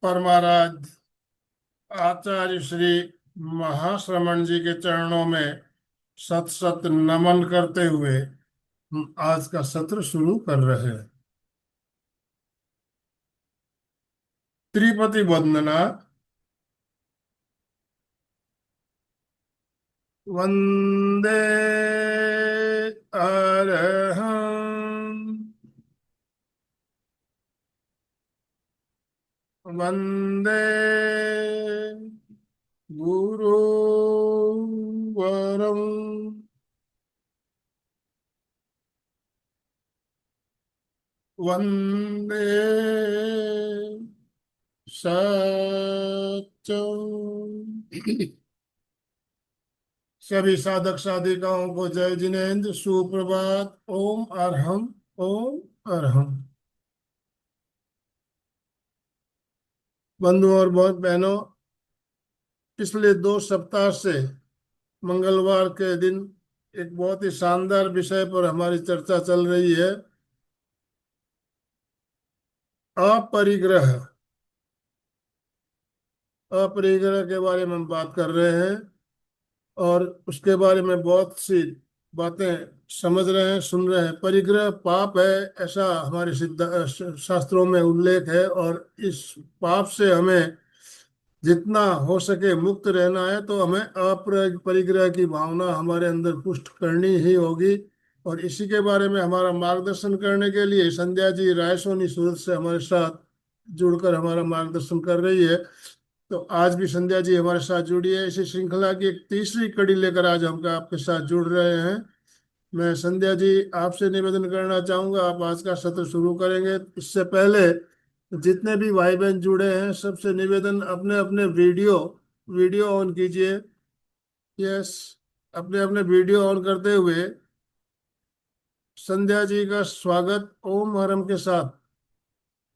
परमाराध्य आचार्य श्री महाश्रमण जी के चरणों में सत सत नमन करते हुए हम आज का सत्र शुरू कर रहे हैं। त्रिपति वंदना। वंदे अरहं वंदे गुरुवरं वंदे सच्चं। सभी साधक साधिकाओं को जय जिनेन्द्र, सुप्रभात। ओम अरहम, ओम अरहम। बंधुओं और बहुत बहनों, पिछले 2 सप्ताह से मंगलवार के दिन एक बहुत ही शानदार विषय पर हमारी चर्चा चल रही है। अपरिग्रह। अपरिग्रह के बारे में हम बात कर रहे हैं और उसके बारे में बहुत सी बातें समझ रहे हैं, सुन रहे हैं। परिग्रह पाप है, ऐसा हमारे शास्त्रों में उल्लेख है, और इस पाप से हमें जितना हो सके मुक्त रहना है तो हमें अपरिग्रह की भावना हमारे अंदर पुष्ट करनी ही होगी। और इसी के बारे में हमारा मार्गदर्शन करने के लिए संध्या जी रायसोनी सूरत से हमारे साथ जुड़कर हमारा मार्गदर्शन कर रही है। तो आज भी संध्या जी हमारे साथ जुड़ी है। इसी श्रृंखला की एक तीसरी कड़ी लेकर आज हम आपके साथ जुड़ रहे हैं। मैं संध्या जी आपसे निवेदन करना चाहूंगा, आप आज का सत्र शुरू करेंगे। इससे पहले जितने भी भाई बहन जुड़े हैं सबसे निवेदन, अपने अपने वीडियो वीडियो ऑन कीजिए। यस, अपने अपने वीडियो ऑन करते हुए संध्या जी का स्वागत ओम हरम के साथ,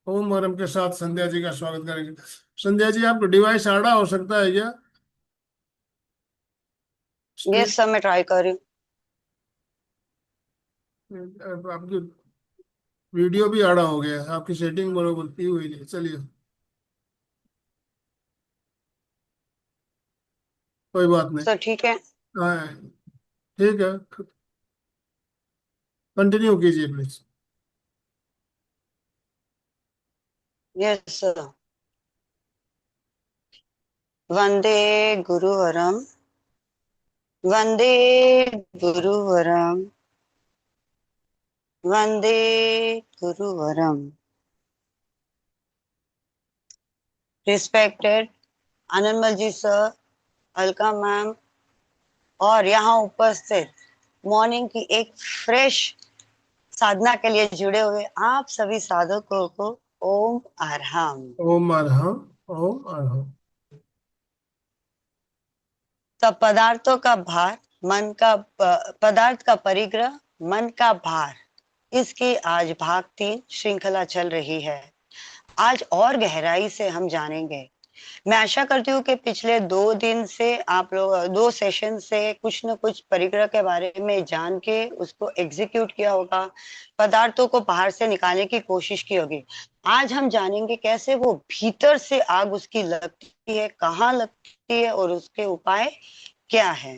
ओम हरम के साथ संध्या जी का स्वागत करेंगे। संध्या जी, आपका डिवाइस आड़ा हो सकता है क्या? यस सर, मैं ट्राई कर रही हूँ। आपकी वीडियो भी आड़ा हो गया है, आपकी सेटिंग बरोबर की हुई नहीं। चलिए, कोई बात नहीं। सर ठीक है। हाँ, ठीक है, कंटिन्यू कीजिए प्लीज। Yes sir. वंदे गुरुवरम, वंदे गुरुवरम, वंदे गुरुवरम। Respected Anandmal ji sir, Alka ma'am और यहाँ उपस्थित मॉर्निंग की एक फ्रेश साधना के लिए जुड़े हुए आप सभी साधकों को ओम अरहम। ओम अरहम, ओम अरहम। सब पदार्थों का भार, मन का पदार्थ का परिग्रह, मन का भार, इसकी आज भाग 3 श्रृंखला चल रही है। आज और गहराई से हम जानेंगे। मैं आशा करती हूँ कि पिछले 2 दिन से आप लोग 2 सेशन से कुछ न कुछ परिग्रह के बारे में जान के उसको एग्जीक्यूट किया होगा, पदार्थों को बाहर से निकालने की कोशिश की होगी। आज हम जानेंगे कैसे वो भीतर से आग उसकी लगती है, कहाँ लगती है और उसके उपाय क्या है।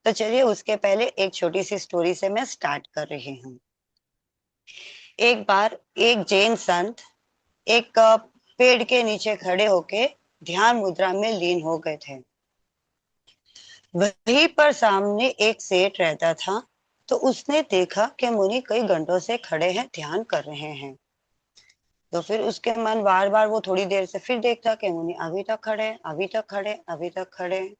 तो चलिए, उसके पहले एक छोटी सी स्टोरी से मैं स्टार्ट कर रही हूँ। एक बार एक जैन संत एक पेड़ के नीचे खड़े होके ध्यान मुद्रा में लीन हो गए थे। वहीं पर सामने एक सेठ रहता था। तो उसने देखा कि मुनि कई घंटों से खड़े हैं, ध्यान कर रहे हैं। तो फिर उसके मन बार बार वो थोड़ी देर से फिर देखता कि मुनि अभी तक खड़े, अभी तक खड़े, अभी तक खड़े।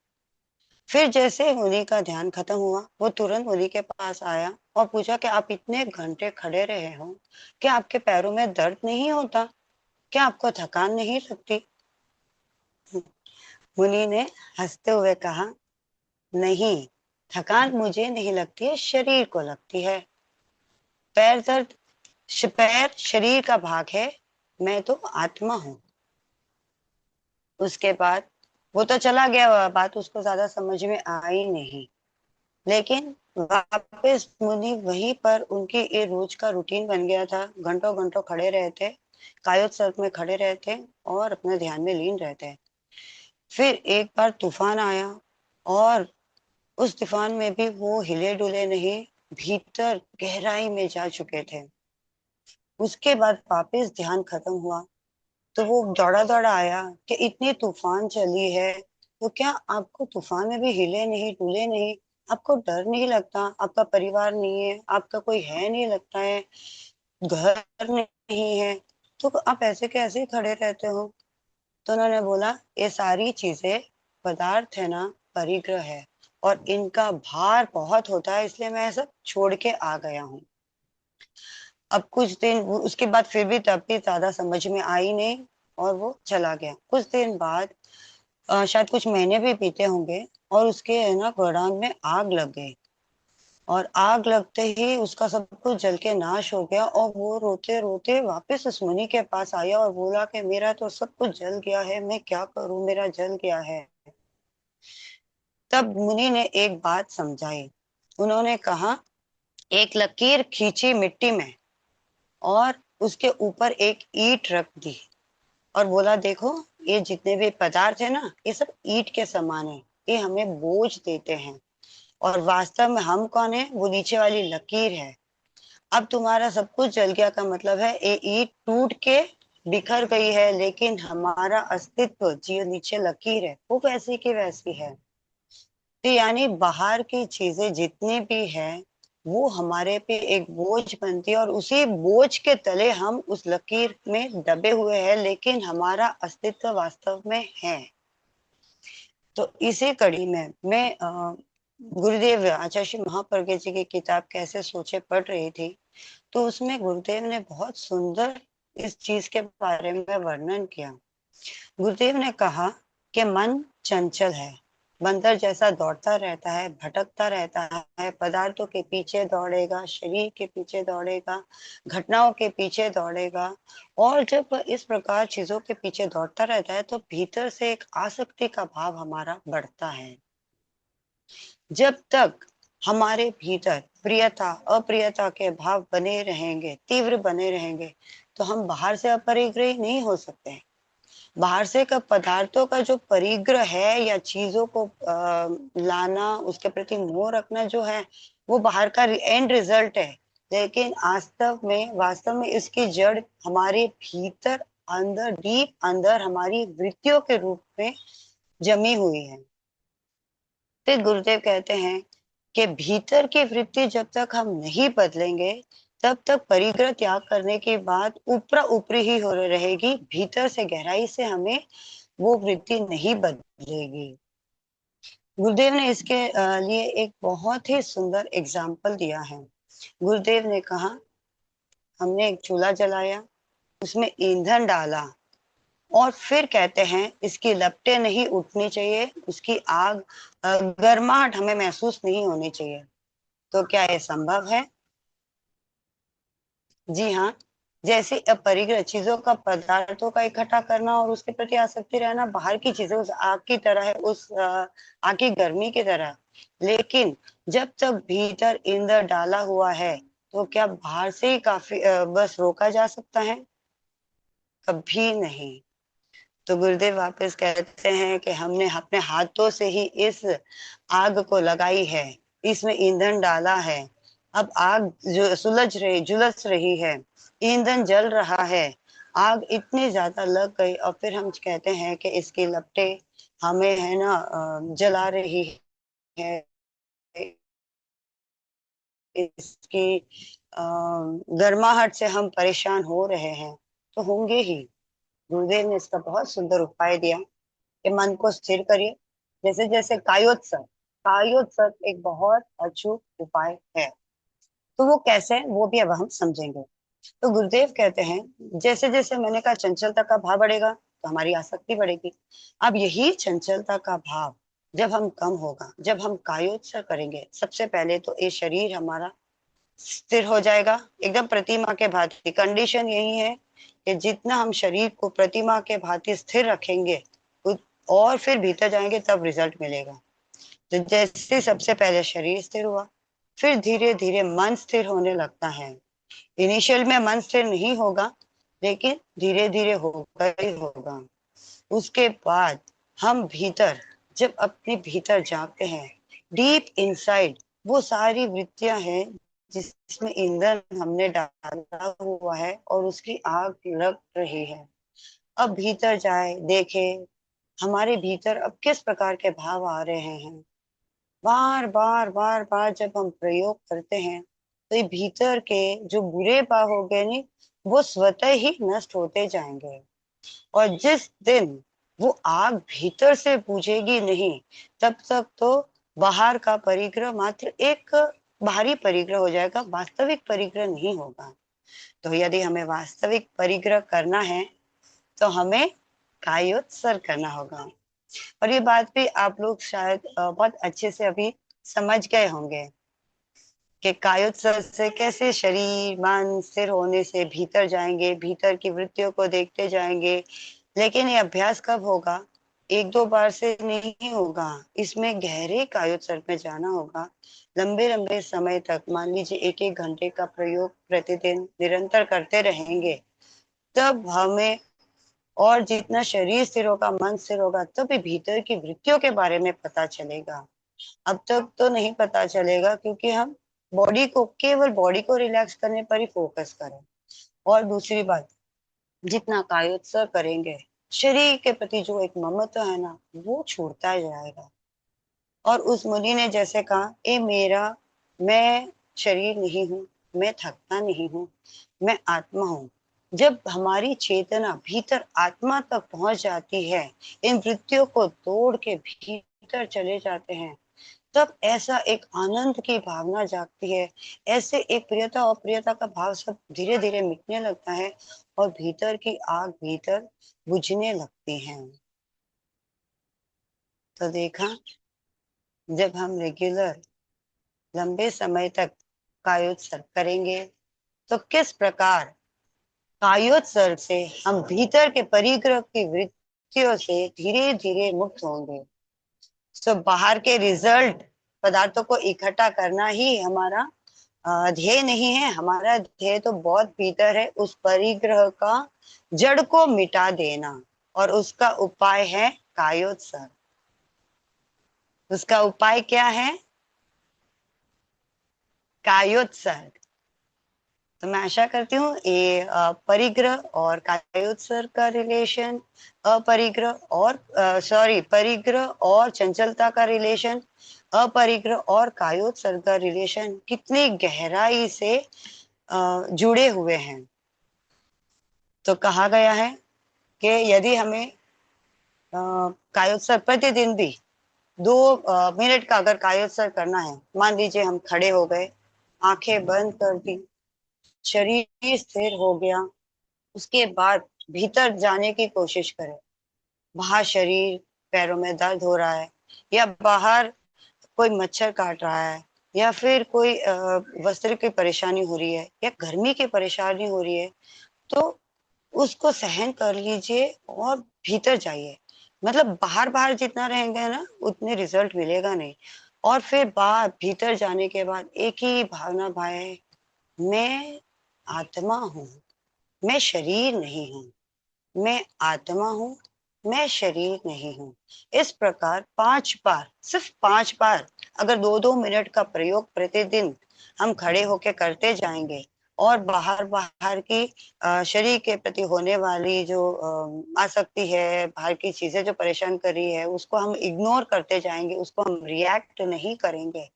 फिर जैसे मुनि का ध्यान खत्म हुआ, वो तुरंत मुनि के पास आया और पूछा कि आप इतने घंटे खड़े रहे हो, क्या आपके पैरों में दर्द नहीं होता? क्या आपको थकान नहीं लगती? मुनि ने हंसते हुए कहा, नहीं, थकान मुझे नहीं लगती है, शरीर को लगती है। पैर दर्द, पैर शरीर का भाग है, मैं तो आत्मा हूं। उसके बाद वो तो चला गया, बात उसको ज्यादा समझ में आई नहीं। लेकिन वापस मुनि वहीं पर, उनकी ये रोज का रूटीन बन गया था, घंटों घंटों खड़े रहते। कायोत सर्प में खड़े रहते और अपने ध्यान में लीन रहते। फिर एक बार तूफान आया और उस तूफान में भी वो हिले डुले नहीं, भीतर गहराई में जा चुके थे। उसके बाद वापस ध्यान खत्म हुआ तो वो दौड़ा दौड़ा आया कि इतनी तूफान चली है तो क्या आपको तूफान में भी हिले नहीं डुले नहीं, आपको डर नहीं लगता? आपका परिवार नहीं है, आपका कोई है नहीं लगता है, घर नहीं है, तो आप ऐसे कैसे खड़े रहते हो? तो उन्होंने बोला ये सारी चीजें पदार्थ है ना, परिग्रह है, और इनका भार बहुत होता है, इसलिए मैं सब छोड़ के आ गया हूँ। अब कुछ दिन उसके बाद फिर भी तब भी ज्यादा समझ में आई नहीं और वो चला गया। कुछ दिन बाद शायद कुछ महीने भी बीते होंगे और उसके है ना गोदाम में आग लग गई, और आग लगते ही उसका सब कुछ जल के नाश हो गया, और वो रोते रोते वापस उस मुनि के पास आया और बोला कि मेरा तो सब कुछ जल गया है, मैं क्या करूं, मेरा जल गया है। तब मुनि ने एक बात समझाई। उन्होंने कहा एक लकीर खींची मिट्टी में और उसके ऊपर एक ईंट रख दी और बोला देखो ये जितने भी पदार्थ है ना ये सब ईंट के समान है, ये हमें बोझ देते हैं, और वास्तव में हम कौन है, वो नीचे वाली लकीर है। अब तुम्हारा सब कुछ जल गया का मतलब है ये ईंट टूट के बिखर गई है, लेकिन हमारा अस्तित्व जो नीचे लकीर है वो वैसी की वैसी है। तो यानी बाहर की चीजें जितनी भी है वो हमारे पे एक बोझ बनती है, और उसी बोझ के तले हम उस लकीर में दबे हुए हैं, लेकिन हमारा अस्तित्व वास्तव में है। तो इसी कड़ी में मैं गुरुदेव आचार्य श्री महाप्रज्ञ जी की किताब कैसे सोचे पढ़ रही थी, तो उसमें गुरुदेव ने बहुत सुंदर इस चीज के बारे में वर्णन किया। गुरुदेव ने कहा कि मन चंचल है, बंदर जैसा दौड़ता रहता है, भटकता रहता है, पदार्थों के पीछे दौड़ेगा, शरीर के पीछे दौड़ेगा, घटनाओं के पीछे दौड़ेगा। और जब इस प्रकार चीजों के पीछे दौड़ता रहता है तो भीतर से एक आसक्ति का भाव हमारा बढ़ता है। जब तक हमारे भीतर प्रियता अप्रियता के भाव बने रहेंगे, तीव्र बने रहेंगे, तो हम बाहर से अपरिग्रही नहीं हो सकते। बाहर से का पदार्थों का जो परिग्रह है या चीजों को लाना, उसके प्रति मोह रखना जो है वो बाहर का एंड रिजल्ट है, लेकिन वास्तव में इसकी जड़ हमारे भीतर अंदर, डीप अंदर हमारी वृत्तियों के रूप में जमी हुई है। फिर गुरुदेव कहते हैं कि भीतर की वृत्ति जब तक हम नहीं बदलेंगे तब तक परिग्रह त्याग करने के बाद ऊपरा ऊपरी ही हो रहेगी, भीतर से गहराई से हमें वो वृत्ति नहीं बदलेगी। गुरुदेव ने इसके लिए एक बहुत ही सुंदर एग्जाम्पल दिया है। गुरुदेव ने कहा हमने एक चूल्हा जलाया, उसमें ईंधन डाला, और फिर कहते हैं इसकी लपटें नहीं उठनी चाहिए, उसकी आग गर्माहट हमें महसूस नहीं होनी चाहिए। तो क्या ये संभव है? जी हाँ। जैसे अपरिग्रह चीजों का, पदार्थों का इकट्ठा करना और उसके प्रति आसक्ति रहना बाहर की चीजें उस आग की तरह है, उस आग की गर्मी की तरह। लेकिन जब तक भीतर ईंधन डाला हुआ है तो क्या बाहर से ही काफी बस रोका जा सकता है? कभी नहीं। तो गुरुदेव वापस कहते हैं कि हमने अपने हाथों से ही इस आग को लगाई है, इसमें ईंधन डाला है, अब आग जो झुलस रही है, ईंधन जल रहा है, आग इतनी ज्यादा लग गई, और फिर हम कहते हैं कि इसकी लपटें हमें है ना जला रही है, इसकी गर्माहट से हम परेशान हो रहे हैं, तो होंगे ही। गुरुदेव ने इसका बहुत सुंदर उपाय दिया कि मन को स्थिर करिए। जैसे जैसे कायोत्सव, कायोत्सव एक बहुत अचूक उपाय है। तो वो कैसे है वो भी अब हम समझेंगे। तो गुरुदेव कहते हैं जैसे जैसे मैंने कहा चंचलता का भाव बढ़ेगा तो हमारी आसक्ति बढ़ेगी। अब यही चंचलता का भाव जब हम कम होगा, जब हम कायोत्सव करेंगे, सबसे पहले तो ये शरीर हमारा स्थिर हो जाएगा, एकदम प्रतिमा के भांति। कंडीशन यही है कि जितना हम शरीर को प्रतिमा के भांति स्थिर रखेंगे और फिर भीतर जाएंगे तब रिजल्ट मिलेगा। तो जैसे सबसे पहले शरीर स्थिर हुआ, फिर धीरे धीरे मन स्थिर होने लगता है। इनिशियल में मन स्थिर नहीं होगा, लेकिन धीरे धीरे होगा ही होगा। उसके बाद हम भीतर, जब अपने भीतर जाते हैं, डीप इनसाइड वो सारी वृत्तियां हैं जिसमें ईंधन हमने डाला हुआ है और उसकी आग लग रही है। अब भीतर जाए, देखे हमारे भीतर अब किस प्रकार के भाव आ रहे हैं। बार बार बार बार जब हम प्रयोग करते हैं तो ये भीतर के जो बुरे भाव हो गए नहीं, वो स्वतः ही नष्ट होते जाएंगे। और जिस दिन वो आग भीतर से बुझेगी नहीं, तब तक तो बाहर का परिग्रह मात्र एक बाहरी परिग्रह हो जाएगा, वास्तविक परिग्रह नहीं होगा। तो यदि हमें वास्तविक परिग्रह करना है तो हमें कायोत्सर्ग करना होगा। और ये बात भी आप लोग शायद बहुत अच्छे से अभी समझ गए होंगे कि कायोत्सर्ग से कैसे शरीर मन स्थिर होने से भीतर जाएंगे, भीतर की वृत्तियों को देखते जाएंगे। लेकिन ये अभ्यास कब होगा? एक दो बार से नहीं होगा, इसमें गहरे कायोत्सर्ग में जाना होगा। लंबे लंबे समय तक, मान लीजिए एक एक घंटे का प्रयोग प्रतिदिन निरंतर करते रहेंगे, तब हमें, और जितना शरीर स्थिर होगा मन स्थिर होगा, तभी भीतर की वृत्तियों के बारे में पता चलेगा। अब तक तो नहीं पता चलेगा क्योंकि हम बॉडी को, केवल बॉडी को रिलैक्स करने पर ही फोकस करें। और दूसरी बात, जितना कायोत्सर्ग करेंगे, शरीर के प्रति जो एक ममत्व है ना, वो छूटता जाएगा। और उस मुनि ने जैसे कहा, ए मेरा, मैं शरीर नहीं हूं, मैं थकता नहीं हूं, मैं आत्मा हूं। जब हमारी चेतना भीतर आत्मा तक पहुंच जाती है, इन वृत्तियों को तोड़ के भीतर चले जाते हैं, तब ऐसा एक आनंद की भावना जागती है। ऐसे एक प्रियता और प्रियता का भाव सब धीरे धीरे मिटने लगता है और भीतर की आग भीतर बुझने लगती है। तो देखा, जब हम रेगुलर लंबे समय तक कायोत्सर्ग करेंगे तो किस प्रकार कायोत्सर्ग से हम भीतर के परिग्रह की वृत्तियों से धीरे धीरे मुक्त होंगे। तो बाहर के रिजल्ट, पदार्थों को इकट्ठा करना ही हमारा ध्येय नहीं है। हमारा ध्येय तो बहुत भीतर है, उस परिग्रह का जड़ को मिटा देना। और उसका उपाय है कायोत्सर्ग। उसका उपाय क्या है? कायोत्सर्ग। तो मैं आशा करती हूँ ये परिग्रह और कायोत्सर्ग का रिलेशन, अपरिग्रह और परिग्रह और चंचलता का रिलेशन, अपरिग्रह और कायोत्सर्ग का रिलेशन कितनी गहराई से जुड़े हुए हैं। तो कहा गया है कि यदि हमें कायोत्सर्ग प्रतिदिन भी 2 मिनट का अगर कायोत्सर्ग करना है, मान लीजिए हम खड़े हो गए, आंखें बंद कर दी, शरीर स्थिर हो गया, उसके बाद भीतर जाने की कोशिश करें। बाहर शरीर, पैरों में दर्द हो रहा है, या बाहर कोई मच्छर काट रहा है, या फिर कोई वस्त्र की परेशानी हो रही है, या गर्मी की परेशानी हो रही है, तो उसको सहन कर लीजिए और भीतर जाइए। मतलब बाहर बाहर जितना रहेंगे ना, उतने रिजल्ट मिलेगा नहीं। और फिर बाहर भीतर जाने के बाद एक ही भावना भाए, मैं आत्मा हूँ, मैं शरीर नहीं हूँ, मैं आत्मा हूँ, मैं शरीर नहीं हूँ। इस प्रकार 5 बार, सिर्फ 5 बार, अगर 2-2 मिनट का प्रयोग प्रतिदिन हम खड़े होकर करते जाएंगे, और बाहर बाहर की शरीर के प्रति होने वाली जो आसक्ति है, बाहर की चीजें जो परेशान कर रही है, उसको हम इग्नोर करते जाएंगे, उसको हम रिएक्ट नहीं करेंगे,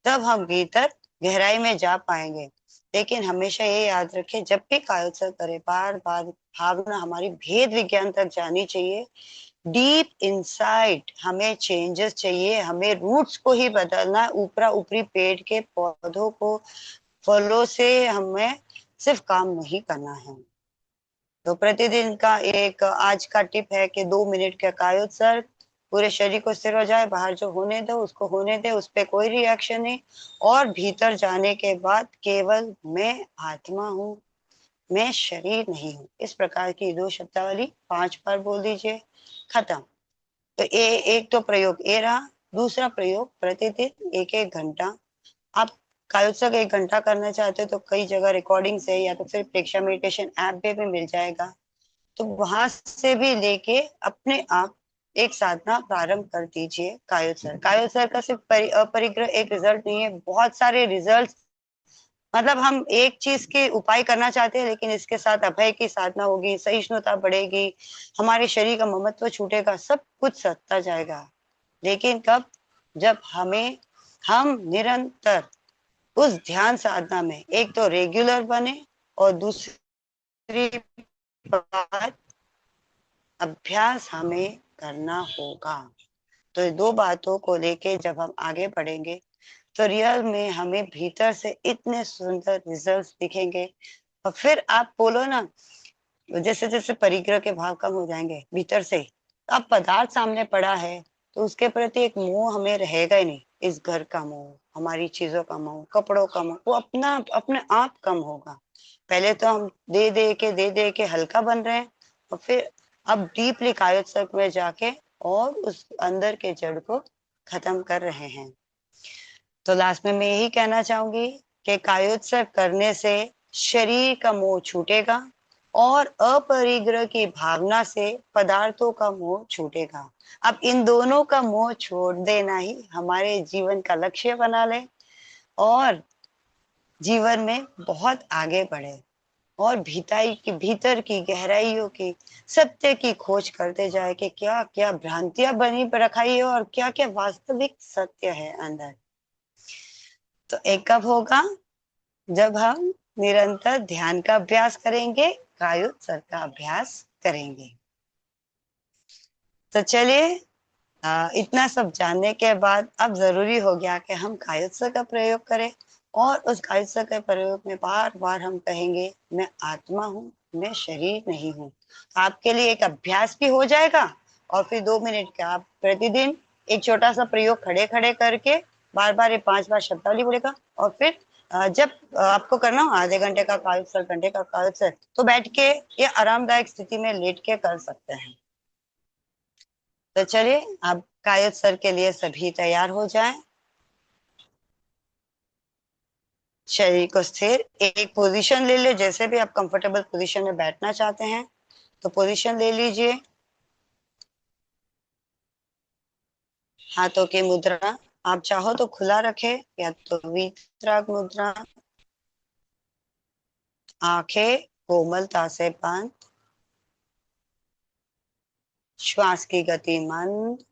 तब हम भीतर गहराई में जा पाएंगे। लेकिन हमेशा ये याद रखें, जब भी कायोत्सर्ग करें, बार बार भावना हमारी भेद विज्ञान तक जानी चाहिए। डीप इनसाइड हमें चेंजेस चाहिए, हमें रूट्स को ही बदलना, ऊपरा ऊपरी पेड़ के पौधों को, फलों से हमें सिर्फ काम नहीं करना है। तो प्रतिदिन का एक आज का टिप है कि 2 मिनट का कायोत्सर्ग, पूरे शरीर को स्थिर हो जाए, बाहर जो होने दो उसको होने दे, उस पर कोई रिएक्शन नहीं। और भीतर जाने के बाद केवल मैं आत्मा हूँ, मैं शरीर नहीं हूँ, इस प्रकार की 2 शब्दावली 5 बार बोल दीजिए, खत्म। तो एक तो प्रयोग ये रहा। दूसरा प्रयोग, प्रतिदिन एक एक घंटा आप कायोत्सक 1 घंटा करना चाहते हो तो कई जगह रिकॉर्डिंग से या तो फिर प्रेक्षा मेडिटेशन ऐप पे भी मिल जाएगा, तो वहां से भी लेके अपने आप एक साधना प्रारंभ कर दीजिए। कायोत्सर कायोत्सर का सिर्फ अपरिग्रह एक रिजल्ट नहीं है, बहुत सारे रिजल्ट। मतलब हम एक चीज के उपाय करना चाहते हैं, लेकिन इसके साथ अभय की साधना होगी, सहिष्णुता बढ़ेगी, हमारे शरीर का ममत्व छूटेगा, सब कुछ सत्ता जाएगा। लेकिन कब? जब हम निरंतर उस ध्यान साधना में एक तो रेगुलर बने, और दूसरी बात अभ्यास हमें करना होगा। तो ये दो बातों को लेके जब हम आगे बढ़ेंगे तो रियल में हमें भीतर से इतने सुंदर रिजल्ट्स दिखेंगे। और फिर आप बोलो ना, जैसे जैसे परिग्रह के भाव कम हो जाएंगे भीतर से, तो अब पदार्थ सामने पड़ा है तो उसके प्रति एक मोह हमें रहेगा ही नहीं। इस घर का मोह, हमारी चीजों का मोह, कपड़ों का मोह, वो अपने आप कम होगा। पहले तो हम दे दे के हल्का बन रहे हैं, और फिर अब डीपली कायोत्सर्ग में जाके और उस अंदर के जड़ को खत्म कर रहे हैं। तो लास्ट में मैं यही कहना चाहूंगी कि कायोत्सर्ग करने से शरीर का मोह छूटेगा, और अपरिग्रह की भावना से पदार्थों का मोह छूटेगा। अब इन दोनों का मोह छोड़ देना ही हमारे जीवन का लक्ष्य बना ले, और जीवन में बहुत आगे बढ़े, और भीतर की गहराइयों की सत्य की खोज करते जाए कि क्या क्या भ्रांतियां बनी रखाई है और क्या क्या वास्तविक सत्य है अंदर। तो एक कब होगा? जब हम निरंतर ध्यान का अभ्यास करेंगे, कायोत्सर्ग का अभ्यास करेंगे। तो चलिए, इतना सब जानने के बाद अब जरूरी हो गया कि हम कायोत्सर्ग का प्रयोग करें, और उस कायोत्सर्ग के प्रयोग में बार बार हम कहेंगे, मैं आत्मा हूँ, मैं शरीर नहीं हूँ। आपके लिए एक अभ्यास भी हो जाएगा, और फिर 2 मिनट का आप प्रतिदिन एक छोटा सा प्रयोग खड़े खड़े करके बार बार ये 5 बार शब्दावली बोलेगा। और फिर जब आपको करना हो आधे घंटे का कायोत्सर्ग, घंटे का कायोत्सर्ग, तो बैठ के ये आरामदायक स्थिति में लेट के कर सकते हैं। तो चलिए, अब कायोत्सर्ग के लिए सभी तैयार हो जाएं। शरीर को स्थिर एक पोजीशन ले ले, जैसे भी आप कंफर्टेबल पोजीशन में बैठना चाहते हैं तो पोजीशन ले लीजिए। हाथों की मुद्रा आप चाहो तो खुला रखे, या तो वीतराग मुद्रा। आंखें कोमलता से बंद, श्वास की गति मंद,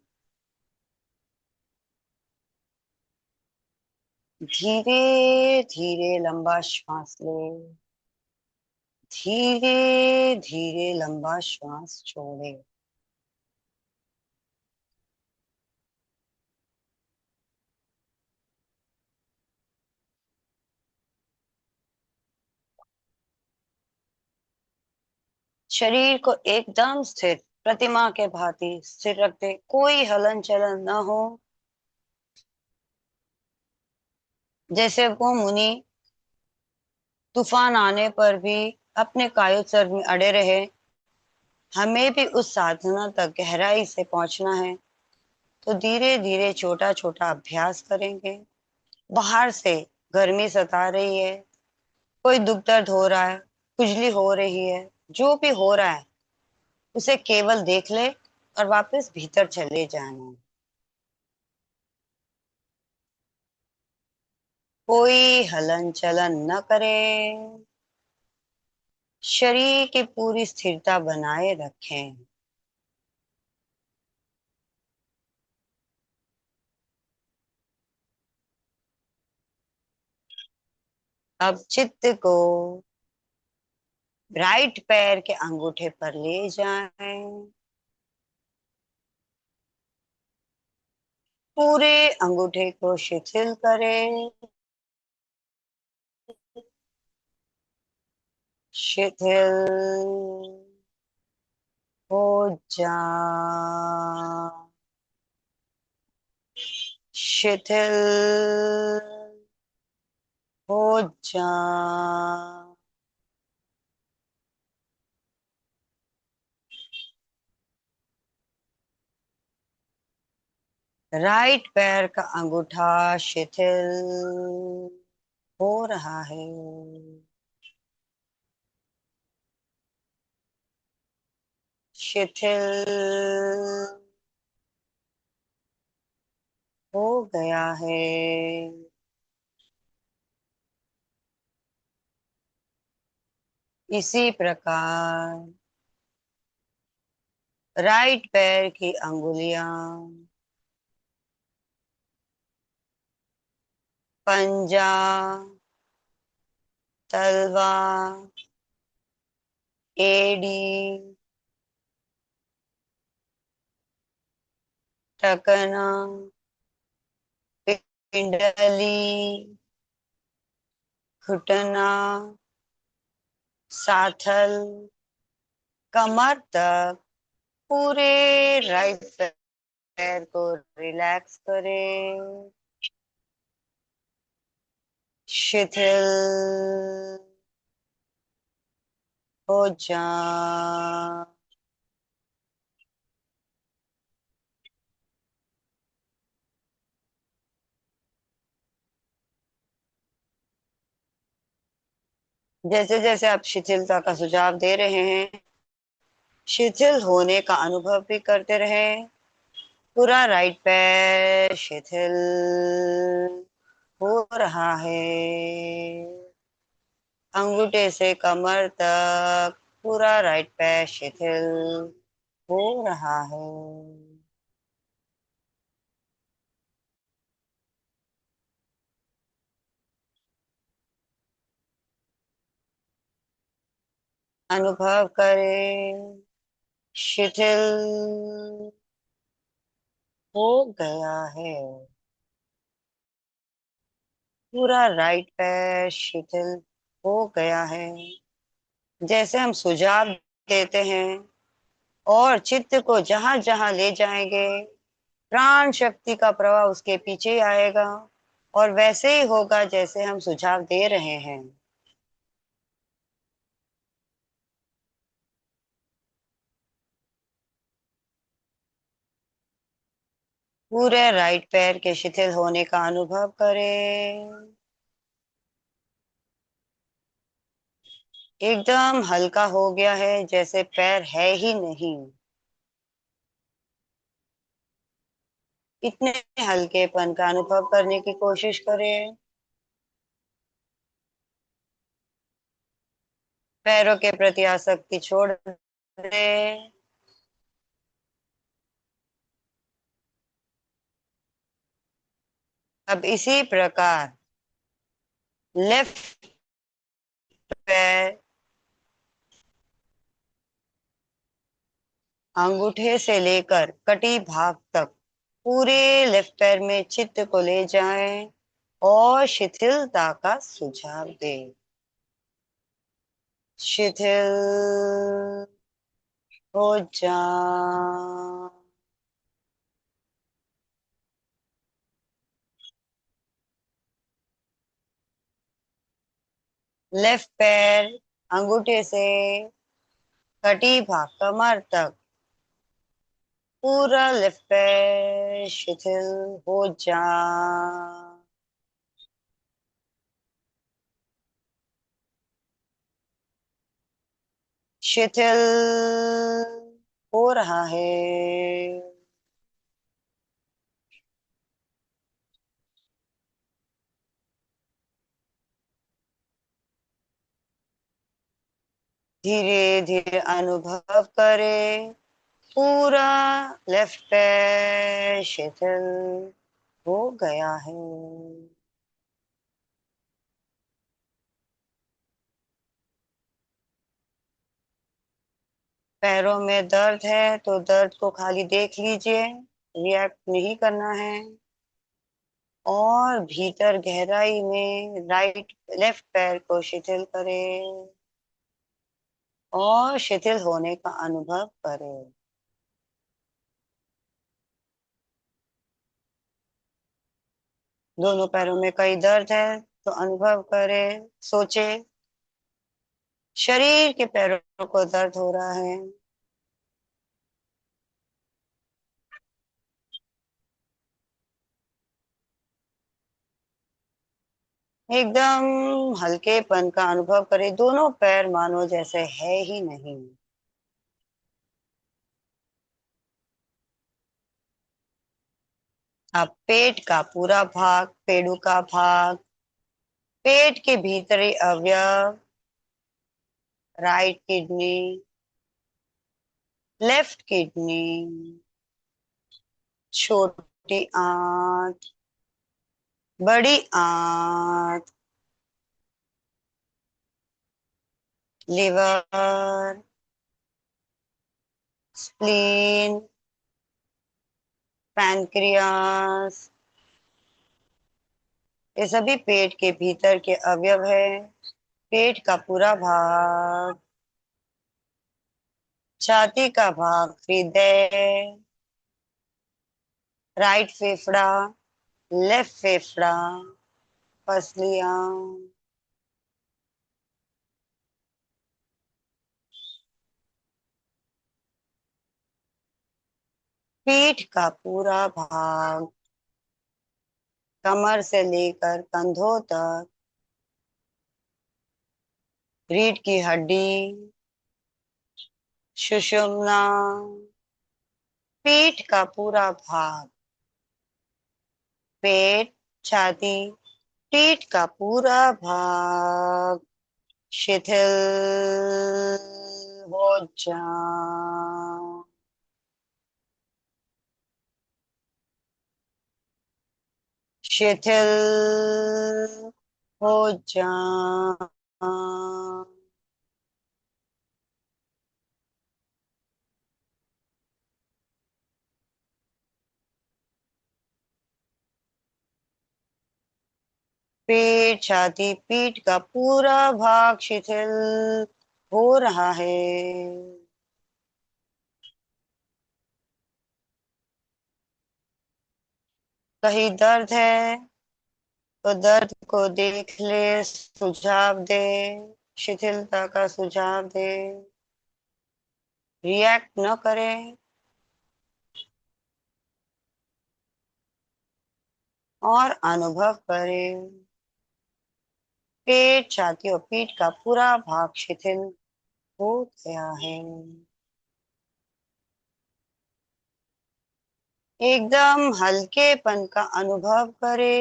धीरे धीरे लंबा श्वास ले, धीरे धीरे लंबा श्वास छोड़े। शरीर को एकदम स्थिर प्रतिमा के भांति स्थिर रख दे, कोई हलन चलन न हो। जैसे वो मुनि तूफान आने पर भी अपने कायोत्सर्ग में अड़े रहे, हमें भी उस साधना तक गहराई से पहुंचना है। तो धीरे धीरे छोटा छोटा अभ्यास करेंगे। बाहर से गर्मी सता रही है, कोई दुख दर्द हो रहा है, खुजली हो रही है, जो भी हो रहा है उसे केवल देख ले और वापस भीतर चले जाना। कोई हलन चलन न करे, शरीर की पूरी स्थिरता बनाए रखें। अब चित्त को राइट पैर के अंगूठे पर ले जाएं, पूरे अंगूठे को शिथिल करें, शिथिल हो जा, शिथिल हो जा। राइट पैर का अंगूठा शिथिल, हो रहा है। शिथिल हो गया है। इसी प्रकार राइट पैर की अंगुलियां, पंजा, तलवा, एड़ी, टकना, पिंडली, घुटना, साथल, कमर तक पूरे राइट पैर को रिलैक्स करें। शिथिल हो जा। जैसे जैसे आप शिथिलता का सुझाव दे रहे हैं, शिथिल होने का अनुभव भी करते रहे। पूरा राइट पैर शिथिल हो रहा है। अंगूठे से कमर तक पूरा राइट पैर शिथिल हो रहा है। अनुभव करें, शिथिल हो गया है। पूरा राइट पैर शिथिल हो गया है। जैसे हम सुझाव देते हैं और चित्त को जहां जहां ले जाएंगे, प्राण शक्ति का प्रवाह उसके पीछे आएगा और वैसे ही होगा जैसे हम सुझाव दे रहे हैं। पूरे राइट पैर के शिथिल होने का अनुभव करें। एकदम हल्का हो गया है, जैसे पैर है ही नहीं। इतने हल्केपन का अनुभव करने की कोशिश करें। पैरों के प्रति आसक्ति छोड़ दें। अब इसी प्रकार लेफ्ट पैर अंगूठे से लेकर कटी भाग तक पूरे लेफ्ट पैर में चित्त को ले जाएं और शिथिलता का सुझाव दें। शिथिल हो जा। लेफ्ट पैर अंगूठे से कटी भाग कमर तक पूरा लेफ्ट पैर शिथिल हो जा। शिथिल हो रहा है। धीरे धीरे अनुभव करें, पूरा लेफ्ट पैर शिथिल हो गया है। पैरों में दर्द है तो दर्द को खाली देख लीजिए, रिएक्ट नहीं करना है। और भीतर गहराई में राइट लेफ्ट पैर को शिथिल करें और शिथिल होने का अनुभव करें। दोनों पैरों में कई दर्द है तो अनुभव करें, सोचे शरीर के पैरों को दर्द हो रहा है। एकदम हल्केपन का अनुभव करें। दोनों पैर मानो जैसे है ही नहीं। अब पेट का पूरा भाग, पेड़ू का भाग, पेट के भीतरी अवयव, राइट किडनी, लेफ्ट किडनी, छोटी आंत, बड़ी आंत, लिवर, स्प्लीन, पैनक्रियास, ये सभी पेट के भीतर के अवयव है। पेट का पूरा भाग, छाती का भाग, हृदय, राइट फेफड़ा, लेफ्ट फेफड़ा, पसलियां, पीठ का पूरा भाग, कमर से लेकर कंधों तक, रीढ़ की हड्डी, सुषुम्ना, पीठ का पूरा भाग, पेट, छाती, पीठ का पूरा भाग शिथिल हो जा, शिथिल हो जा। पेट, छाती, पीठ का पूरा भाग शिथिल हो रहा है। कहीं दर्द है तो दर्द को देख ले, सुझाव दे, शिथिलता का सुझाव दे, रिएक्ट न करे। और अनुभव करे, पेट, छाती और पीठ का पूरा भाग शिथिल हो गया है। एकदम हल्केपन का अनुभव करे।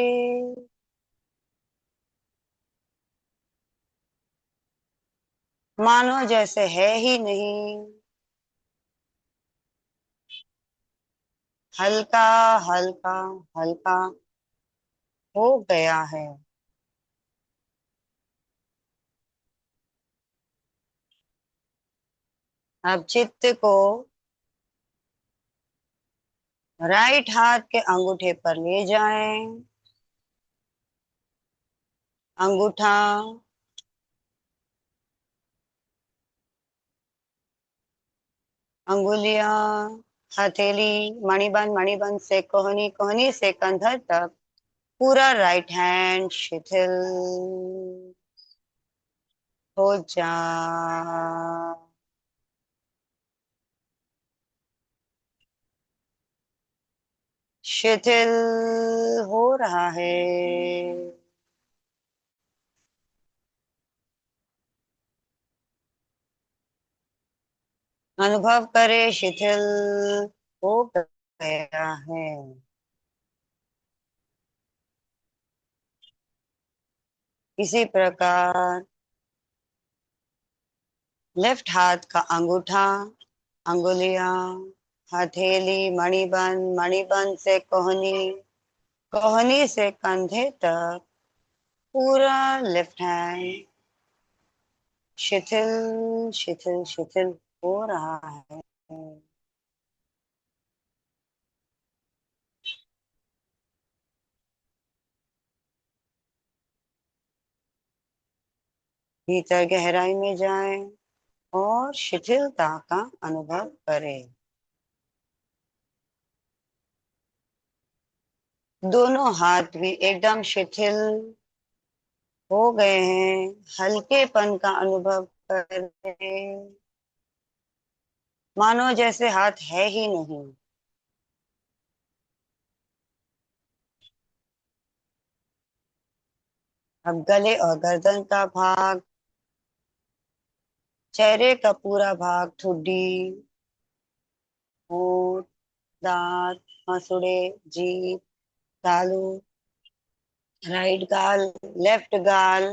मानो जैसे है ही नहीं। हल्का हल्का हल्का हो गया है। अब चित्त को राइट हाथ के अंगूठे पर ले जाएं। अंगूठा, अंगुलियां, हथेली, मणिबंध, मणिबंध से कोहनी, कोहनी से कंधर तक पूरा राइट हैंड शिथिल हो जा। शिथिल हो रहा है। अनुभव करे, शिथिल हो गया है। इसी प्रकार लेफ्ट हाथ का अंगूठा, अंगुलियां, हथेली, मणिबंध, मणिबंध से कोहनी, कोहनी से कंधे तक पूरा लेफ्ट हैंड शिथिल शिथिल शिथिल हो रहा है। भीतर गहराई में जाएं और शिथिलता का अनुभव करें। दोनों हाथ भी एकदम शिथिल हो गए हैं। हल्केपन का अनुभव करें। मानो जैसे हाथ है ही नहीं। अब गले और गर्दन का भाग, चेहरे का पूरा भाग, ठुड्डी, होंठ, दांत, मसूड़े, जीभ, तालू, राइट गाल, लेफ्ट गाल,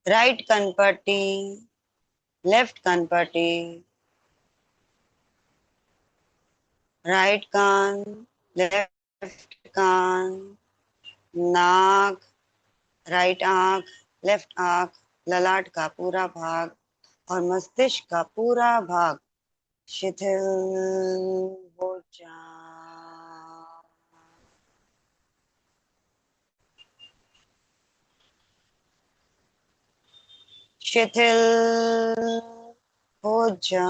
राइट कनपट्टी, लेफ्ट कनपट्टी, राइट कान, लेफ्ट कान, नाक, राइट आंख, लेफ्ट आंख, ललाट का पूरा भाग और मस्तिष्क का पूरा भाग शिथिल हो जा। शिथिल हो जा।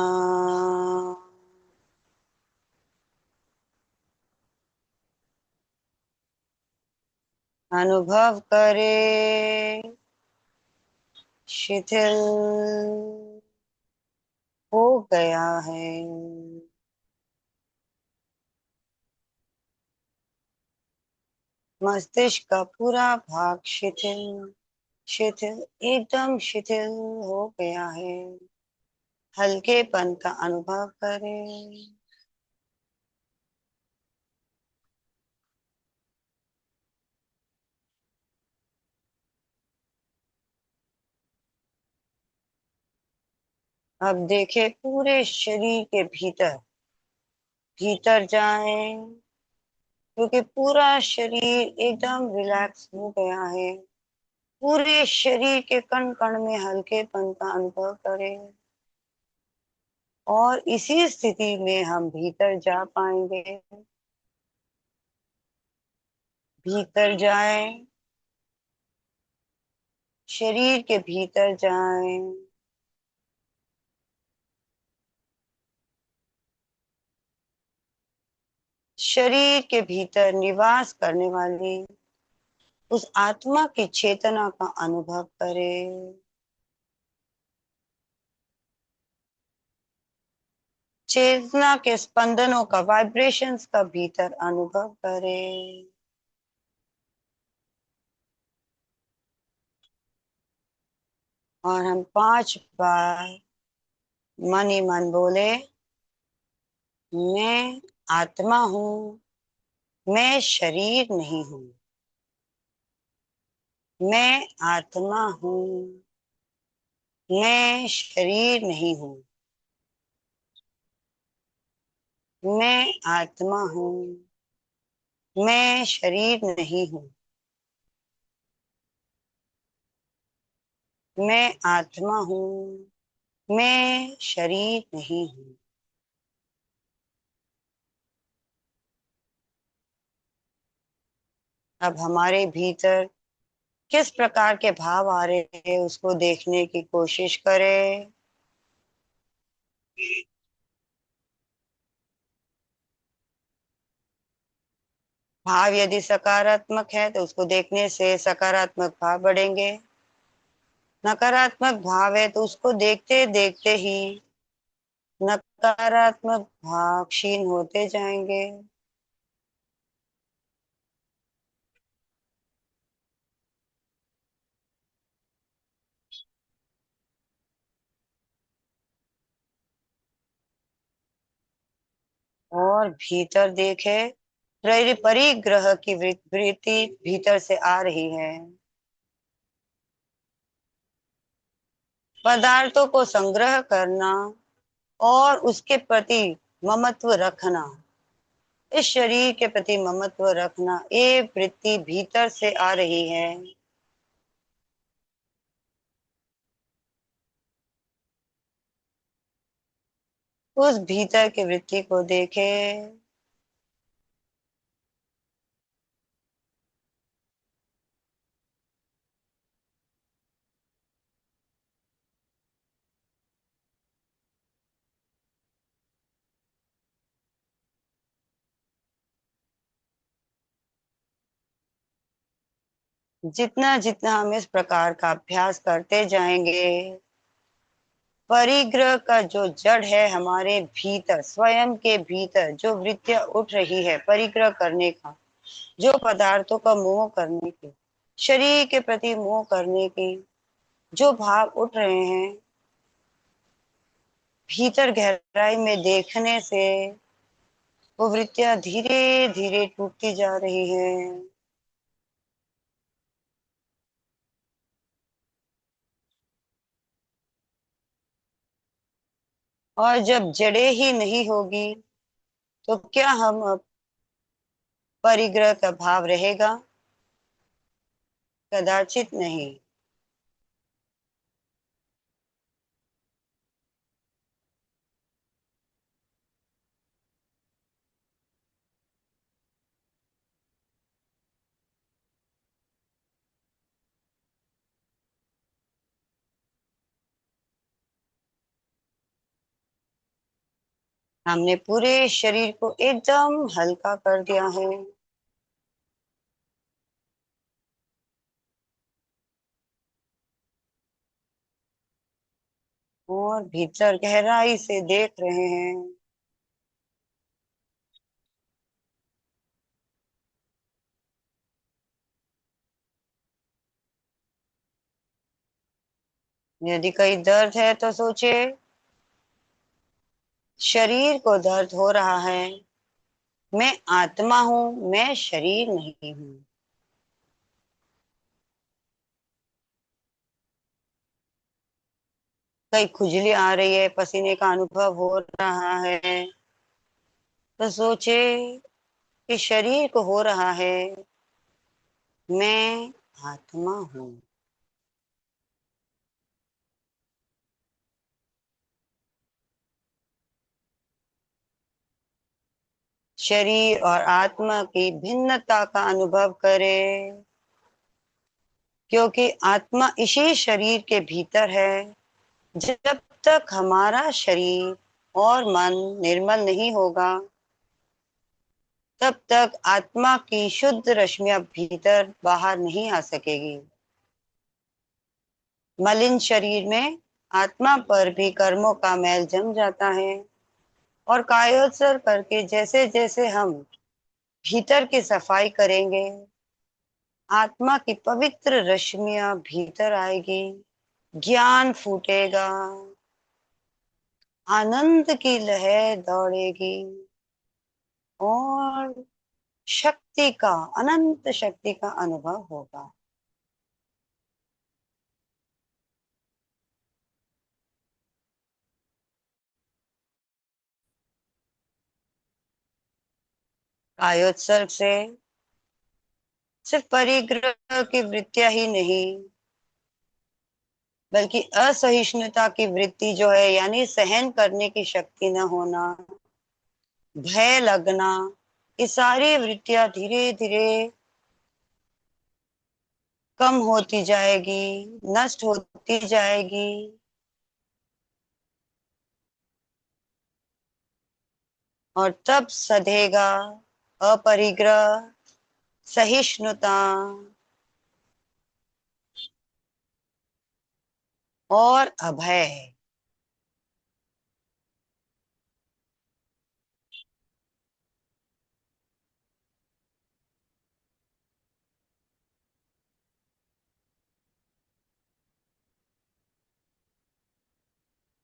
अनुभव करे शिथिल हो गया है। मस्तिष्क का पूरा भाग शिथिल शिथिल एकदम शिथिल हो गया है। हल्केपन का अनुभव करें। अब देखे पूरे शरीर के भीतर भीतर जाएं, क्योंकि पूरा शरीर एकदम रिलैक्स हो गया है। पूरे शरीर के कण कण में हल्केपन का अनुभव करें और इसी स्थिति में हम भीतर जा पाएंगे। भीतर जाएं, शरीर के भीतर जाएं। शरीर के भीतर निवास करने वाली उस आत्मा की चेतना का अनुभव करें। चेतना के स्पंदनों का, वाइब्रेशंस का भीतर अनुभव करें। और हम 5 बार मन ही मन बोले, मैं आत्मा हूं, मैं शरीर नहीं हूं। मैं आत्मा हूं, मैं शरीर नहीं हूं। मैं आत्मा हूं, मैं शरीर नहीं हूं। मैं आत्मा हूं, मैं शरीर नहीं हूं। अब हमारे भीतर किस प्रकार के भाव आ रहे हैं उसको देखने की कोशिश करें। भाव यदि सकारात्मक है तो उसको देखने से सकारात्मक भाव बढ़ेंगे। नकारात्मक भाव है तो उसको देखते देखते ही नकारात्मक भाव क्षीण होते जाएंगे। और भीतर देखे, परिग्रह की वृत्ति भीतर से आ रही है। पदार्थों को संग्रह करना और उसके प्रति ममत्व रखना, इस शरीर के प्रति ममत्व रखना, ये वृत्ति भीतर से आ रही है। उस भीतर की वृत्ति को देखे। जितना जितना हम इस प्रकार का अभ्यास करते जाएंगे, परिग्रह का जो जड़ है हमारे भीतर, स्वयं के भीतर जो वृत्तियां उठ रही है परिग्रह करने का, जो पदार्थों का मोह करने की, शरीर के प्रति मोह करने की जो भाव उठ रहे हैं, भीतर गहराई में देखने से वो वृत्तियां धीरे धीरे टूटती जा रही हैं। और जब जड़ें ही नहीं होगी तो क्या हम अब परिग्रह का भाव रहेगा? कदाचित नहीं। हमने पूरे शरीर को एकदम हल्का कर दिया है। और भीतर गहराई से देख रहे हैं। यदि कोई दर्द है तो सोचे, शरीर को दर्द हो रहा है, मैं आत्मा हूं, मैं शरीर नहीं हूं। कहीं खुजली आ रही है, पसीने का अनुभव हो रहा है, तो सोचे कि शरीर को हो रहा है, मैं आत्मा हूं। शरीर और आत्मा की भिन्नता का अनुभव करें, क्योंकि आत्मा इसी शरीर के भीतर है। जब तक हमारा शरीर और मन निर्मल नहीं होगा, तब तक आत्मा की शुद्ध रश्मियां भीतर बाहर नहीं आ सकेगी। मलिन शरीर में आत्मा पर भी कर्मों का मैल जम जाता है, और कायोत्सर्ग करके जैसे जैसे हम भीतर की सफाई करेंगे, आत्मा की पवित्र रश्मियां भीतर आएगी, ज्ञान फूटेगा, आनंद की लहर दौड़ेगी, और शक्ति का, अनंत शक्ति का अनुभव होगा। कायोत्सर्ग से सिर्फ परिग्रह की वृत्तियां ही नहीं, बल्कि असहिष्णुता की वृत्ति जो है, यानी सहन करने की शक्ति न होना, भय लगना, ये सारी वृत्तियां धीरे धीरे कम होती जाएगी, नष्ट होती जाएगी। और तब सधेगा अपरिग्रह, सहिष्णुता और अभय।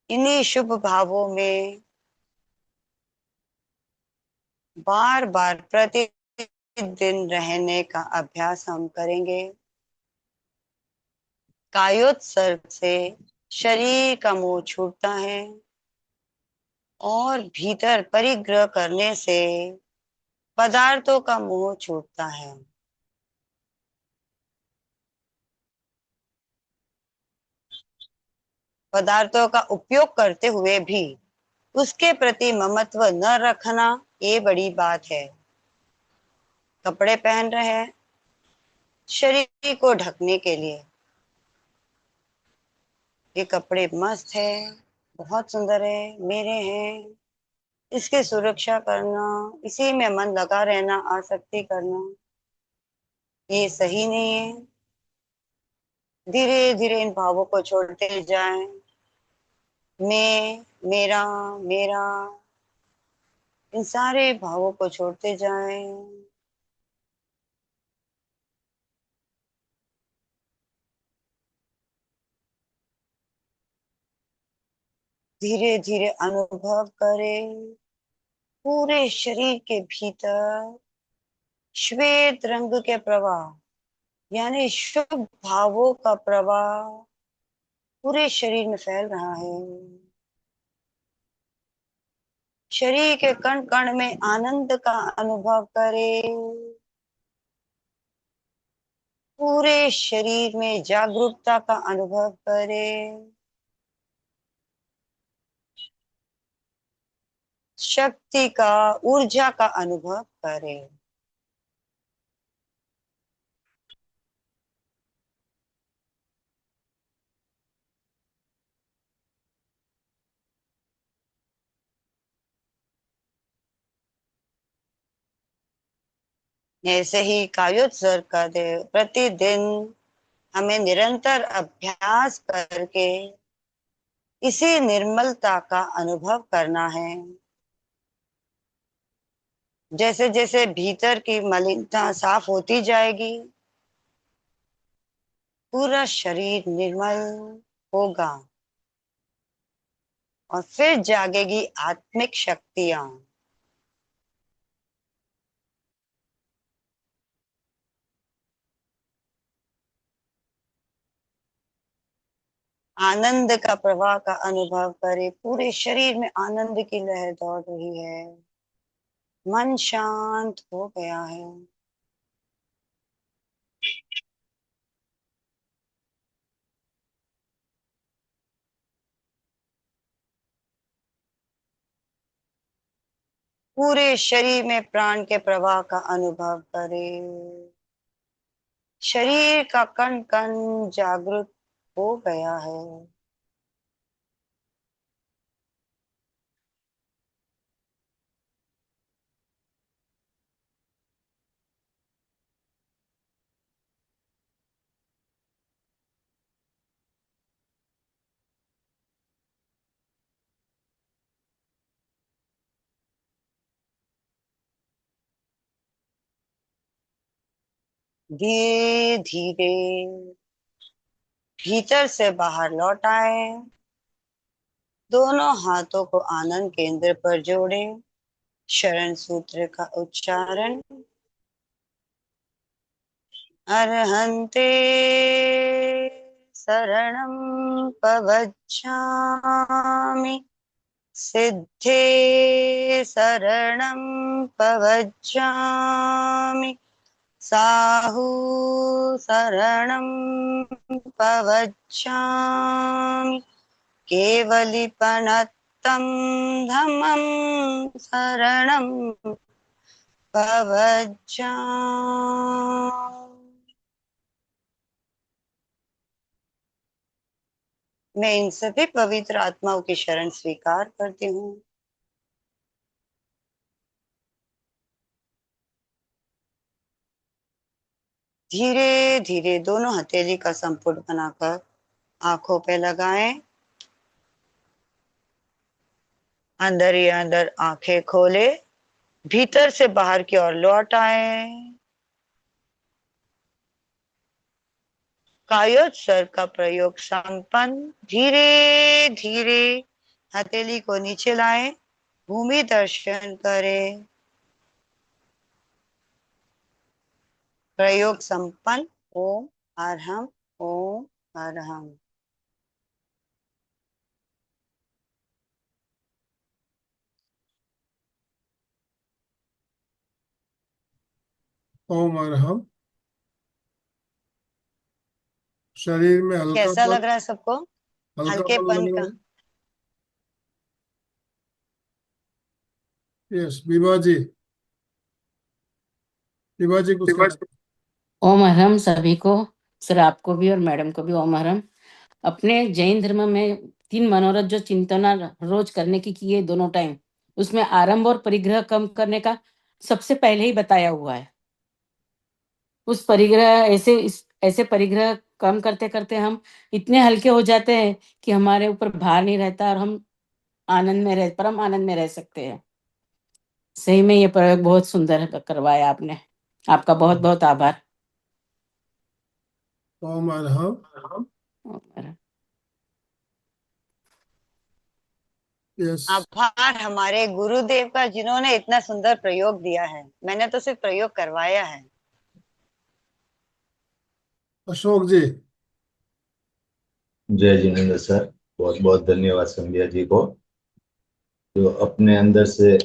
इन्हीं शुभ भावों में बार बार प्रतिदिन रहने का अभ्यास हम करेंगे। कायोत्सर्ग से शरीर का मोह छूटता है, और भीतर परिग्रह करने से पदार्थों का मोह छूटता है। पदार्थों का उपयोग करते हुए भी उसके प्रति ममत्व न रखना, ये बड़ी बात है। कपड़े पहन रहे हैं शरीर को ढकने के लिए, ये कपड़े मस्त है, बहुत सुंदर है, मेरे हैं, इसकी सुरक्षा करना, इसी में मन लगा रहना, आसक्ति करना, ये सही नहीं है। धीरे धीरे इन भावों को छोड़ते जाएं। मैं, मेरा, मेरा, इन सारे भावों को छोड़ते जाएं। धीरे धीरे अनुभव करें पूरे शरीर के भीतर श्वेत रंग के प्रवाह, यानी शुभ भावों का प्रवाह पूरे शरीर में फैल रहा है। शरीर के कण कण में आनंद का अनुभव करें। पूरे शरीर में जागरूकता का अनुभव करें। शक्ति का, ऊर्जा का अनुभव करें। ऐसे ही कायोत्सर्ग करते प्रतिदिन हमें निरंतर अभ्यास करके इसी निर्मलता का अनुभव करना है। जैसे जैसे भीतर की मलिनता साफ होती जाएगी, पूरा शरीर निर्मल होगा और फिर जागेगी आत्मिक शक्तियां। आनंद का प्रवाह का अनुभव करें। पूरे शरीर में आनंद की लहर दौड़ रही है। मन शांत हो गया है। पूरे शरीर में प्राण के प्रवाह का अनुभव करें। शरीर का कण कण जागृत हो गया है। धीरे धीरे भीतर से बाहर लौट आए। दोनों हाथों को आनंद केंद्र पर जोड़ें। शरण सूत्र का उच्चारण। अर्हन्ते शरणं पवच्छामि। सिद्धे शरणं पवच्छामि। साहु शरणं पवच्छामि। केवलिपनत्तं धम्मं शरणं पवच्छामि। मैं इन सभी पवित्र आत्माओं की शरण स्वीकार करती हूँ। धीरे धीरे दोनों हथेली का संपुट बनाकर आंखों पे लगाएं। अंदर ही अंदर आंखें खोले। भीतर से बाहर की ओर लौट आए। कायोत्सर्ग का प्रयोग संपन्न। धीरे धीरे हथेली को नीचे लाएं। भूमि दर्शन करें। प्रयोग संपन्न। ओम अरहम, ओम अरहम। ओम अरहम। शरीर में कैसा हल्कापन, लग रहा है सबको? हल्कापन हल्केपन लग रहा का। है। यस, विभा जी। विभा जी कुछ कहना। ओम हरम सभी को, सर आपको भी और मैडम को भी ओम हरम। अपने जैन धर्म में 3 मनोरथ जो चिंतना रोज करने की किए दोनों टाइम, उसमें आरंभ और परिग्रह कम करने का सबसे पहले ही बताया हुआ है। उस परिग्रह ऐसे परिग्रह कम करते करते हम इतने हल्के हो जाते हैं कि हमारे ऊपर भार नहीं रहता और हम परम आनंद में रह सकते हैं। सही में ये प्रयोग बहुत सुंदर करवाया आपने। आपका बहुत बहुत आभार। ओम अरहम। ओम हरम। यस। आभार हमारे गुरुदेव का जिन्होंने इतना सुंदर प्रयोग दिया है। मैंने तो सिर्फ प्रयोग करवाया है। अशोक जी। जय जिनेन्द्र सर, बहुत बहुत धन्यवाद संध्या जी को, जो अपने अंदर से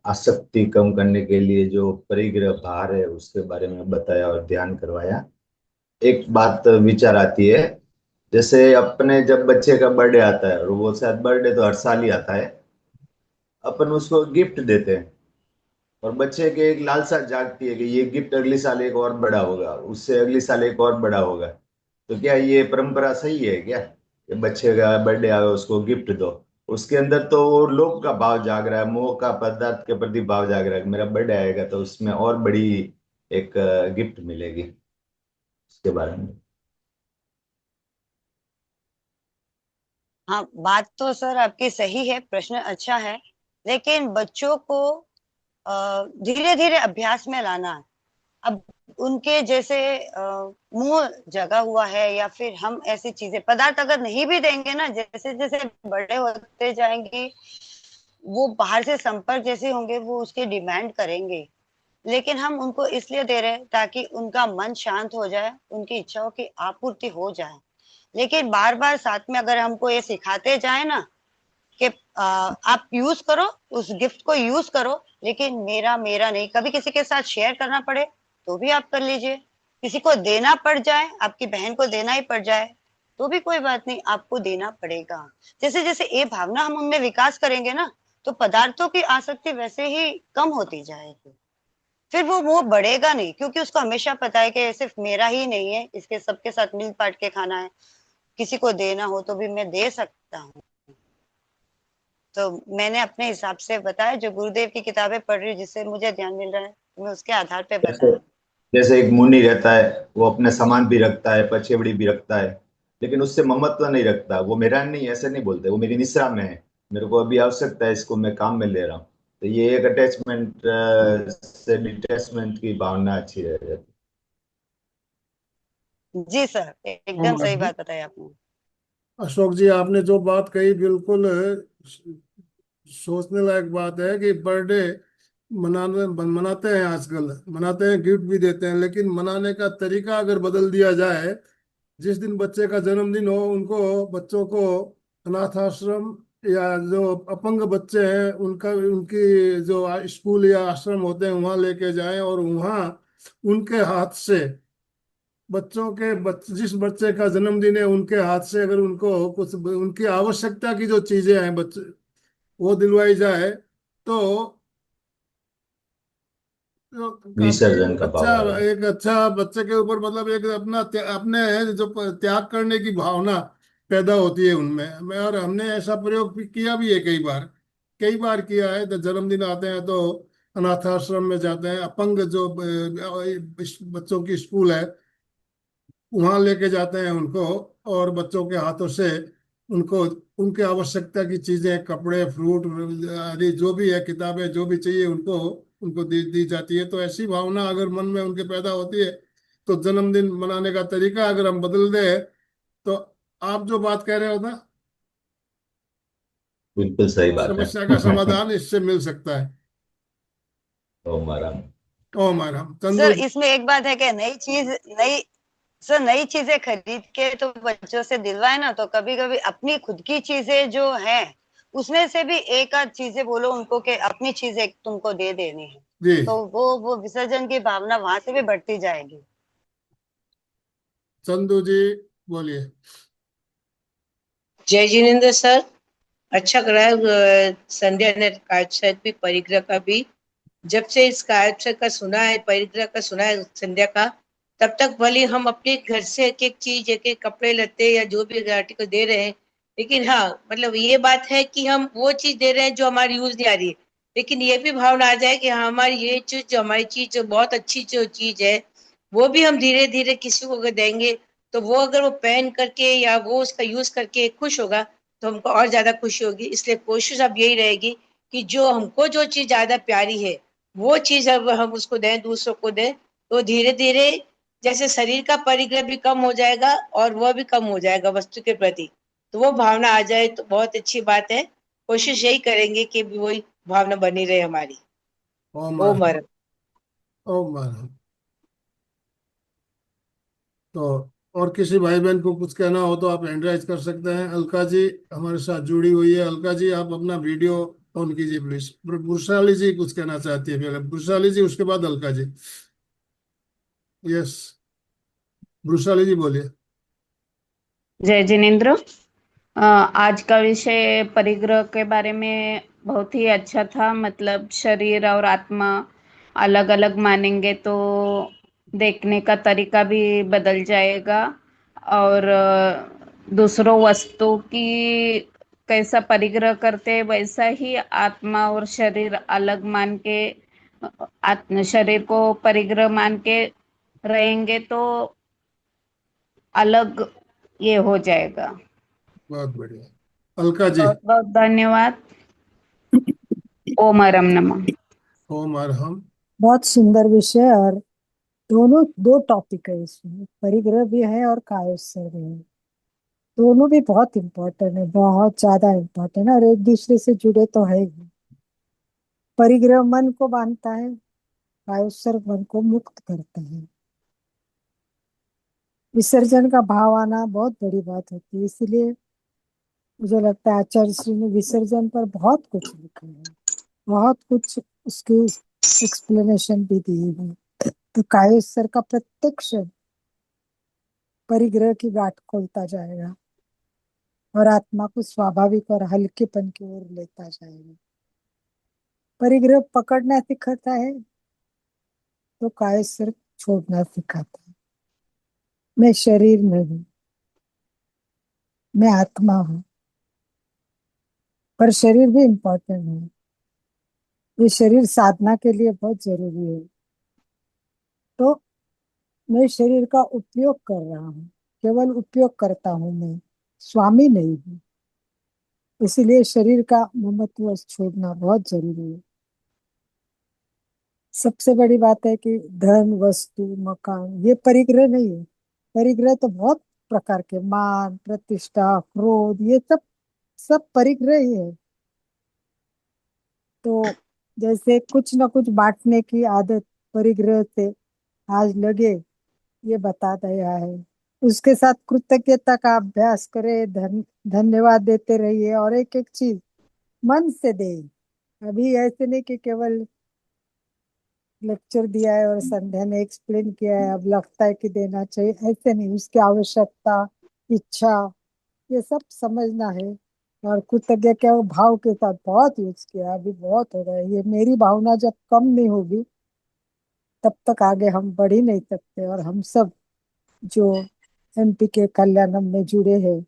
आसक्ति कम करने के लिए जो परिग्रह भार है उसके बारे में बताया और ध्यान करवाया। एक बात विचार आती है, जैसे अपने जब बच्चे का बर्थडे आता है, और वो शायद बर्थडे तो हर साल ही आता है, अपन उसको गिफ्ट देते हैं और बच्चे के एक लालसा जागती है कि ये गिफ्ट अगली साल एक और बड़ा होगा, उससे अगली साल एक और बड़ा होगा। तो क्या ये परंपरा सही है क्या कि बच्चे का बर्थडे आए उसको गिफ्ट दो? उसके अंदर तो वो लोभ का भाव जाग रहा है, मोह का पदार्थ के प्रति भाव जाग रहा है कि मेरा बर्थडे आएगा तो उसमें और बड़ी एक गिफ्ट मिलेगी। उसके बारे में हाँ, बात तो सर आपकी सही है, प्रश्न अच्छा है। लेकिन बच्चों को धीरे धीरे अभ्यास में लाना। अब उनके जैसे मुंह जगा हुआ है, या फिर हम ऐसी चीजें पदार्थ अगर नहीं भी देंगे ना, जैसे जैसे बड़े होते जाएंगे वो बाहर से संपर्क जैसे होंगे वो उसकी डिमांड करेंगे। लेकिन हम उनको इसलिए दे रहे हैं ताकि उनका मन शांत हो जाए, उनकी इच्छाओं की आपूर्ति हो जाए। लेकिन बार बार साथ में अगर हमको ये सिखाते जाए ना कि आप यूज करो, उस गिफ्ट को यूज करो, लेकिन मेरा मेरा नहीं। कभी किसी के साथ शेयर करना पड़े तो भी आप कर लीजिए, किसी को देना पड़ जाए, आपकी बहन को देना ही पड़ जाए तो भी कोई बात नहीं, आपको देना पड़ेगा। जैसे जैसे ये भावना हम उनमें विकास करेंगे ना, तो पदार्थों की आसक्ति वैसे ही कम होती जाएगी। फिर वो बढ़ेगा नहीं, क्योंकि उसको हमेशा पता है कि सिर्फ मेरा ही नहीं है, इसके सबके साथ मिल बांट के खाना है। किसी को देना हो तो भी मैं दे सकता हूँ। तो मैंने अपने हिसाब से बताया, जो गुरुदेव की किताबें पढ़ रही हूँ, जिससे मुझे ध्यान मिल रहा है, मैं उसके आधार पे जैसे बताया। जैसे एक मुनि रहता है, वो अपने सामान भी रखता है, पछेवड़ी भी रखता है, लेकिन उससे ममत्व नहीं रखता। वो मेरा नहीं, ऐसे नहीं बोलते, वो मेरी निश्रा में है, मेरे को अभी आवश्यकता है, इसको मैं काम में ले रहा हूँ। तो ये एक अटैचमेंट से डिटैचमेंट की भावना अच्छी रह जाती जी सर, एकदम सही बात बताई आपने। अशोक जी, आपने जो बात कही बिल्कुल सोचने लायक बात है कि बर्थडे मनाते हैं, आजकल मनाते हैं, गिफ्ट भी देते हैं, लेकिन मनाने का तरीका अगर बदल दिया जाए। जिस दिन बच्चे का जन्मदिन हो, उनको बच्चों को अनाथ आश्रम या जो अपंग बच्चे हैं उनका उनकी जो स्कूल या आश्रम होते हैं वहां लेके जाएं, और वहां उनके हाथ से जिस बच्चे का जन्मदिन है उनके हाथ से अगर उनको कुछ उनकी आवश्यकता की जो चीजें हैं बच्चे वो दिलवाई जाए, तो है। काफी विसर्जन का अच्छा, भाव आएगा। एक अच्छा बच्चे के ऊपर मतलब एक अपना अपने जो त्याग करने की भावना पैदा होती है उनमें। मैं और हमने ऐसा प्रयोग भी किया भी है कई बार किया है। तो जन्मदिन आते हैं तो अनाथ आश्रम में जाते हैं, अपंग जो बच्चों की स्कूल है वहां लेके जाते हैं उनको, और बच्चों के हाथों से उनको उनके आवश्यकता की चीजें, कपड़े, फ्रूट आदि जो भी है, किताबें, जो भी चाहिए उनको उनको दी जाती है। तो ऐसी भावना अगर मन में उनके पैदा होती है, तो जन्मदिन मनाने का तरीका अगर हम बदल दें, तो आप जो बात कह रहे हो ना, बिल्कुल सही बात है। समस्या का समाधान इससे मिल सकता है। ओ महाराज। ओ मैडम सर चंदू जी। इसमें एक बात है कि नई सर नई चीजें खरीद के तो बच्चों से दिलवाए ना, तो कभी कभी अपनी खुद की चीजें जो है उसमें से भी एक आध चीजें बोलो उनको कि अपनी चीजें तुमको दे देनी है, जी। तो वो विसर्जन की भावना वहां से भी बढ़ती जाएगी। चंदू जी बोलिए। जय जिनेन्द्र सर। अच्छा करा है संध्या ने कायस्थ परिग्रह का भी। जब से इस कायस्थ का सुना है, परिग्रह का सुना है संध्या का, तब तक भले हम अपने घर से एक एक चीज, एक एक कपड़े लत्ते या जो भी आर्टिकल दे रहे हैं, लेकिन हाँ मतलब ये बात है कि हम वो चीज दे रहे हैं जो हमारी यूज नहीं आ रही है। लेकिन ये भी भावना आ जाए कि हाँ, हमारी ये चीज जो हमारी चीज जो बहुत अच्छी जो चीज है, वो भी हम धीरे धीरे किसी को अगर देंगे, तो वो अगर वो पहन करके या वो उसका यूज करके खुश होगा, तो हमको और ज्यादा खुशी होगी। इसलिए कोशिश अब यही रहेगी कि जो हमको जो चीज ज्यादा प्यारी है वो चीज अब हम उसको दें, दूसरों को दें, तो धीरे धीरे जैसे शरीर का परिग्रह भी कम हो जाएगा और वह भी कम हो जाएगा वस्तु के प्रति, तो वो भावना आ जाए तो बहुत अच्छी बात है। कोशिश यही करेंगे कि वही भावना बनी रहे हमारी। ओम ओम अर्हम। हर। ओम अर्हम। तो और किसी भाई बहन को कुछ कहना हो तो आप हैंड राइज कर सकते हैं। अलका जी हमारे साथ जुड़ी हुई है। अलका जी आप अपना वीडियो ऑन कीजिए प्लीज। बुशराली जी कुछ कहना चाहती है पहले। बुशराली जी उसके बाद अलका जी। यस, बुशराली जी बोलिए। जय जिनेन्द्र। आज का विषय परिग्रह के बारे में बहुत ही अच्छा था। मतलब शरीर और आत्मा अलग अलग मानेंगे तो देखने का तरीका भी बदल जाएगा, और दूसरों वस्तु की कैसा परिग्रह करते वैसा ही आत्मा और शरीर अलग मान के, आत्म शरीर को परिग्रह मान के रहेंगे तो अलग ये हो जाएगा। बहुत बढ़िया। अलका जी। बहुत बहुत धन्यवाद। ओम अरम नमः। ओम अर्हम। बहुत सुंदर विषय। और दोनों दो टॉपिक है इसमें, परिग्रह भी है और कायोत्सर्ग भी है। दोनों भी बहुत इम्पोर्टेंट है, बहुत ज्यादा इम्पोर्टेंट है, और एक दूसरे से जुड़े तो है ही। परिग्रह मन को बांधता है, कायोत्सर्ग मन को मुक्त करता है। विसर्जन का भाव आना बहुत बड़ी बात होती है, इसलिए मुझे लगता है आचार्य श्री ने विसर्जन पर बहुत कुछ लिखा है, बहुत कुछ उसकी एक्सप्लेनेशन भी दी है। तो कायोत्सर्ग का प्रत्येक शब्द परिग्रह की गांठ खोलता जाएगा और आत्मा को स्वाभाविक और हल्केपन की ओर लेता जाएगा। परिग्रह पकड़ना सिखाता है तो कायोत्सर्ग छोड़ना सिखाता है। मैं शरीर में हूँ, मैं आत्मा हूँ, पर शरीर भी इम्पोर्टेंट है। ये शरीर साधना के लिए बहुत जरूरी है। तो मैं शरीर का उपयोग कर रहा हूँ, केवल उपयोग करता हूँ, मैं स्वामी नहीं हूँ। इसीलिए शरीर का ममत्व छोड़ना बहुत जरूरी है। सबसे बड़ी बात है कि धन, वस्तु, मकान ये परिग्रह नहीं है। परिग्रह तो बहुत प्रकार के, मान, प्रतिष्ठा, क्रोध, ये सब सब परिग्रह ही है। तो जैसे कुछ ना कुछ बांटने की आदत परिग्रह से आज लगे, ये बता दिया है। उसके साथ कृतज्ञता का अभ्यास करें, धन्यवाद देते रहिए, और एक एक चीज मन से दे। अभी ऐसे नहीं कि केवल लेक्चर दिया है और संध्या ने एक्सप्लेन किया है, अब लगता है कि देना चाहिए, ऐसे नहीं। उसकी आवश्यकता, इच्छा, ये सब समझना है। और कृतज्ञ क्या वो भाव के साथ बहुत यूज किया, अभी बहुत हो रहा है। ये मेरी भावना जब कम नहीं होगी तब तक आगे हम बढ़ ही नहीं सकते। और हम सब जो एमपी के कल्याणम में जुड़े हैं,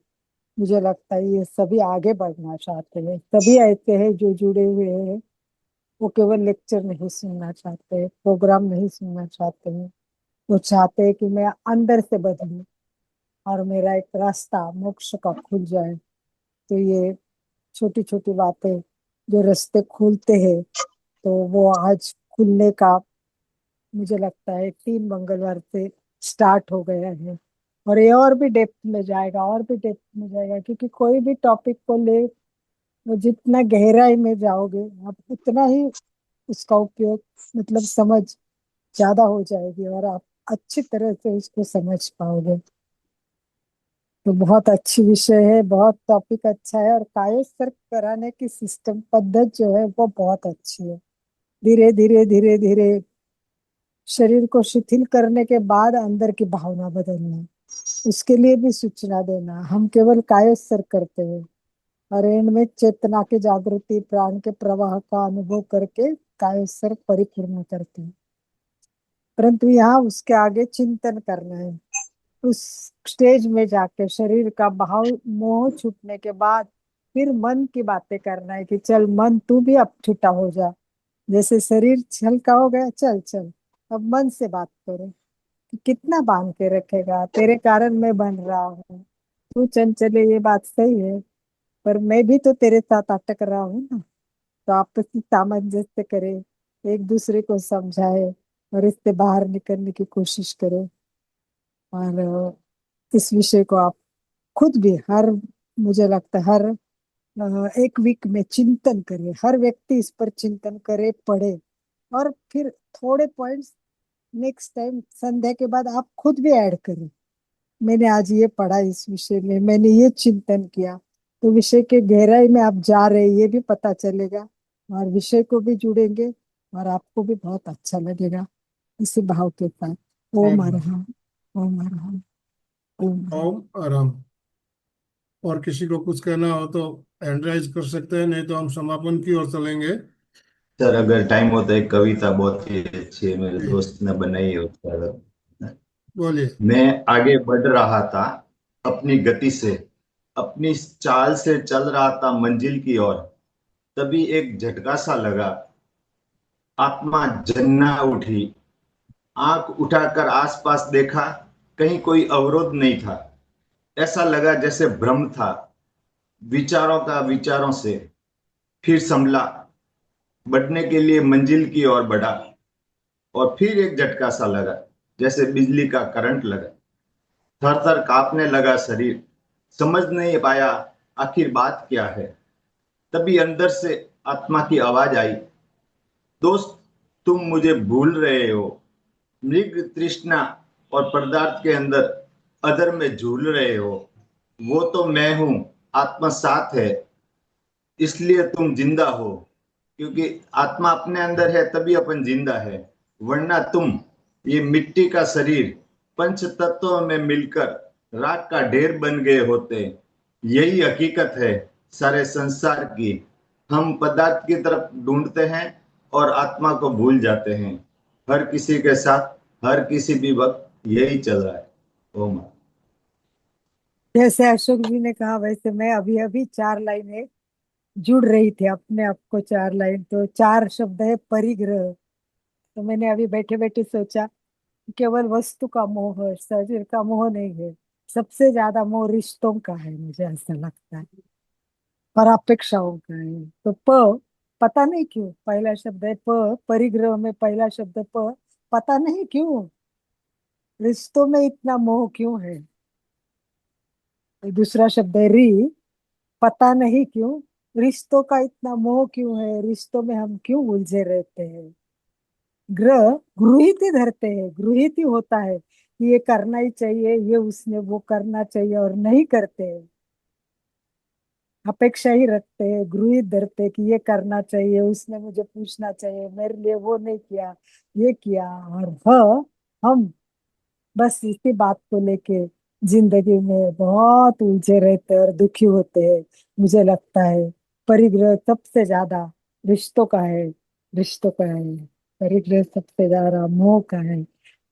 मुझे लगता है ये सभी आगे बढ़ना चाहते हैं। सभी ऐसे हैं जो जुड़े हुए हैं, वो केवल लेक्चर नहीं सुनना चाहते, प्रोग्राम नहीं सुनना चाहते हैं। वो चाहते हैं कि मैं अंदर से बदलूं और मेरा एक रास्ता मोक्ष का खुल जाए। तो ये छोटी छोटी बातें जो रास्ते खोलते हैं, तो वो आज खुलने का मुझे लगता है 3 मंगलवार से स्टार्ट हो गया है। और ये और भी डेप्थ में जाएगा, और भी डेप्थ में जाएगा, क्योंकि कोई भी टॉपिक को ले, वो जितना गहराई में जाओगे आप उतना ही उसका उपयोग, मतलब समझ ज्यादा हो जाएगी और आप अच्छी तरह से उसको समझ पाओगे। तो बहुत अच्छी विषय है, बहुत टॉपिक अच्छा है। और कायोत्सर्ग कराने की सिस्टम पद्धत जो है वो बहुत अच्छी है। धीरे धीरे धीरे धीरे शरीर को शिथिल करने के बाद अंदर की भावना बदलना, उसके लिए भी सूचना देना। हम केवल कायोत्सर्ग करते हैं और एंड में चेतना की जागृति, प्राण के प्रवाह का अनुभव करके कायोत्सर्ग परिपूर्ण करते हैं। परंतु यहाँ उसके आगे चिंतन करना है। उस स्टेज में जाके शरीर का भाव मोह छूटने के बाद फिर मन की बातें करना है कि चल मन तू भी अब छूटा हो जा। जैसे शरीर हल्का हो गया, चल चल अब मन से बात करो कि कितना बांध के रखेगा, तेरे कारण मैं बन रहा हूँ, तू चंचले, ये बात सही है, पर मैं भी तो तेरे साथ अटक रहा हूँ ना। तो आपस में सामंजस्य करे, एक दूसरे को समझाए और इससे बाहर निकलने की कोशिश करे। और इस विषय को आप खुद भी हर, मुझे लगता है हर एक वीक में चिंतन करे, हर व्यक्ति इस पर चिंतन करे, पढ़े, और फिर थोड़े पॉइंट्स नेक्स्ट टाइम संध्या के बाद आप खुद भी ऐड करें। मैंने आज ये पढ़ा, इस विषय में मैंने ये चिंतन किया, तो विषय के गहराई में आप जा रहे ये भी पता चलेगा, और विषय को भी जुड़ेंगे, और आपको भी बहुत अच्छा लगेगा इसी भाव के साथ। ओम ओम अरहम, ओम अरहम, ओम अरहम। ओम आराम। और किसी को कुछ कहना हो तो हैंड राइज कर सकते हैं, नहीं तो हम समापन की ओर चलेंगे। सर अगर टाइम हो तो एक कविता बहुत ही अच्छी है, मेरे जी, दोस्त ने बनाई है उसका। बोलिए। मैं आगे बढ़ रहा था अपनी गति से, अपनी चाल से चल रहा था मंजिल की ओर। तभी एक झटका सा लगा, आत्मा जन्ना उठी। आंख उठाकर आसपास देखा, कहीं कोई अवरोध नहीं था। ऐसा लगा जैसे भ्रम था, विचारों का विचारों से। फिर संभला, बढ़ने के लिए मंजिल की ओर बढ़ा। और फिर एक झटका सा लगा, जैसे बिजली का करंट लगा। थर थर कांपने लगा शरीर, समझ नहीं पाया आखिर बात क्या है। तभी अंदर से आत्मा की आवाज आई, दोस्त तुम मुझे भूल रहे हो। मृग तृष्णा और पदार्थ के अंदर अधर में झूल रहे हो। वो तो मैं हूं, आत्मा साथ है, इसलिए तुम जिंदा हो। क्योंकि आत्मा अपने अंदर है तभी अपन जिंदा है, वरना तुम ये मिट्टी का शरीर पंच तत्वों में मिलकर राख का ढेर बन गए होते। यही हकीकत है सारे संसार की। हम पदार्थ की तरफ ढूंढते हैं और आत्मा को भूल जाते हैं। हर किसी के साथ हर किसी भी वक्त यही चल रहा है। ओम। जैसे अशोक जी ने कहा, वैसे मैं अभी अभी 4 लाइनें जुड़ रही थी अपने आप को, 4 लाइन तो 4 शब्द है परिग्रह। तो मैंने अभी बैठे बैठे सोचा, केवल वस्तु का मोह है, शरीर का मोह नहीं है, सबसे ज्यादा मोह रिश्तों का है, मुझे ऐसा लगता है, और अपेक्षाओं का है। तो पता नहीं क्यों पहला शब्द है परिग्रह में पहला शब्द पता नहीं क्यों रिश्तों में इतना मोह क्यों है। दूसरा शब्द है पता नहीं क्यों रिश्तों का इतना मोह क्यों है, रिश्तों में हम क्यों उलझे रहते हैं। ग्रह गृहीति धरते हैं, गृहीति होता है कि ये करना ही चाहिए, ये उसने वो करना चाहिए, और नहीं करते हैं। अपेक्षा ही रखते हैं, गृहित धरते हैं कि ये करना चाहिए, उसने मुझे पूछना चाहिए, मेरे लिए वो नहीं किया, ये किया, और हम बस इसी बात को लेके जिंदगी में बहुत उलझे रहते हैं और दुखी होते हैं। मुझे लगता है परिग्रह सबसे ज्यादा रिश्तों का है, रिश्तों का है। परिग्रह सबसे ज्यादा मोह का है।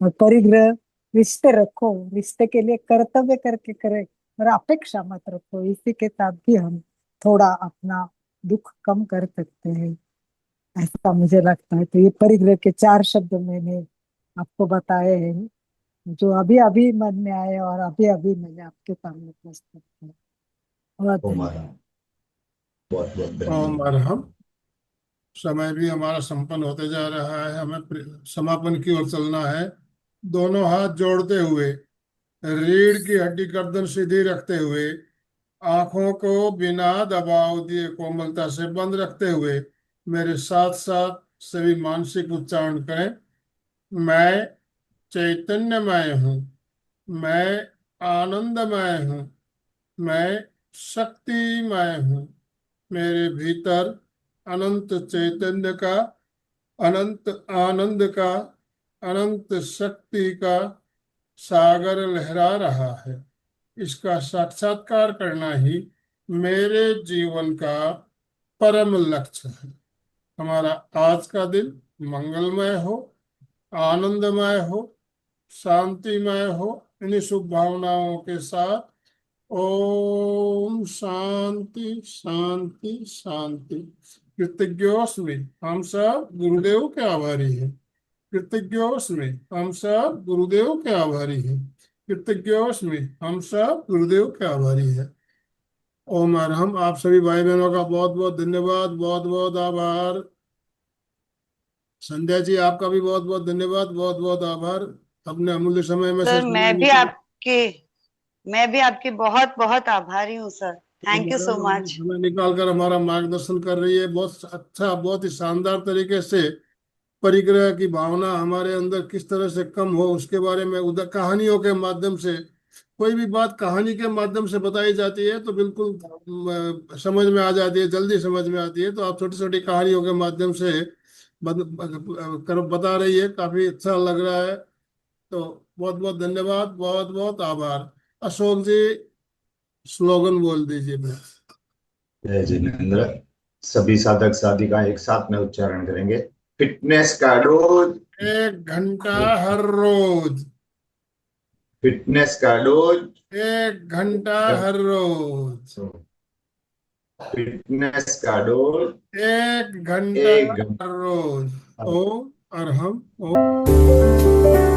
और परिग्रह, रिश्ते रखो, रिश्ते के लिए कर्तव्य करके करे, और अपेक्षा मत रखो, इसी के साथ भी हम थोड़ा अपना दुख कम कर सकते हैं, ऐसा मुझे लगता है। तो ये परिग्रह के 4 शब्द मैंने आपको बताए हैं, जो अभी अभी मन में आए और अभी अभी मैंने आपके सामने प्रस्तुत किया। बहुत ओम। धन्यवाद। बहुत बहुत ओम धन्यवाद। अरहम। समय भी हमारा संपन्न होते जा रहा है, हमें समापन की ओर चलना है। दोनों हाथ जोड़ते हुए, रीढ़ की हड्डी गर्दन सीधी रखते हुए, आंखों को बिना दबाव दिए कोमलता से बंद रखते हुए, मेरे साथ साथ सभी मानसिक उच्चारण करें। मैं चैतन्यमय हूँ, मैं आनंदमय हूँ, मैं शक्तिमय हूँ। मेरे भीतर अनंत चैतन्य का, अनंत आनंद का, अनंत शक्ति का सागर लहरा रहा है। इसका साक्षात्कार करना ही मेरे जीवन का परम लक्ष्य है। हमारा आज का दिन मंगलमय हो, आनंदमय हो, शांतिमय हो। इन्हीं शुभ भावनाओं के साथ ओम शांति शांति शांति। कृतज्ञोस्मि, हम सब गुरुदेव के आभारी हैं। कृतज्ञोस्मि, हम सब गुरुदेव के आभारी हैं। कृतज्ञोस्मि, हम सब गुरुदेव के आभारी हैं। ओम अरहम। आप सभी भाई बहनों का बहुत बहुत धन्यवाद, बहुत बहुत आभार। संध्या जी, आपका भी बहुत बहुत धन्यवाद, बहुत बहुत आभार, अपने अमूल्य समय में से सर समय निकाल। मैं भी आपकी बहुत बहुत आभारी हूँ sir. Thank you so much. समय निकाल कर हमारा मार्गदर्शन कर रही है। बहुत अच्छा, बहुत ही शानदार तरीके से परिग्रह की भावना हमारे अंदर किस तरह से कम हो उसके बारे में उधर कहानियों के माध्यम से, कोई भी बात कहानी के माध्यम से बताई जाती है तो बिल्कुल समझ में आ जाती है, जल्दी समझ में आती है। तो आप छोटी छोटी कहानियों के माध्यम से बता रही है, काफी अच्छा लग रहा है। तो बहुत बहुत धन्यवाद, बहुत बहुत आभार। अशोक जी, स्लोगन बोल दीजिए। जय जिनेन्द्र। सभी साधक साधिका एक साथ में उच्चारण करेंगे। फिटनेस का डोज 1 घंटा हर रोज। फिटनेस का डोज 1 घंटा हर रोज। फिटनेस का डोज 1 घंटा 1 घंटा। हर रोज। ओम अरहम ओम।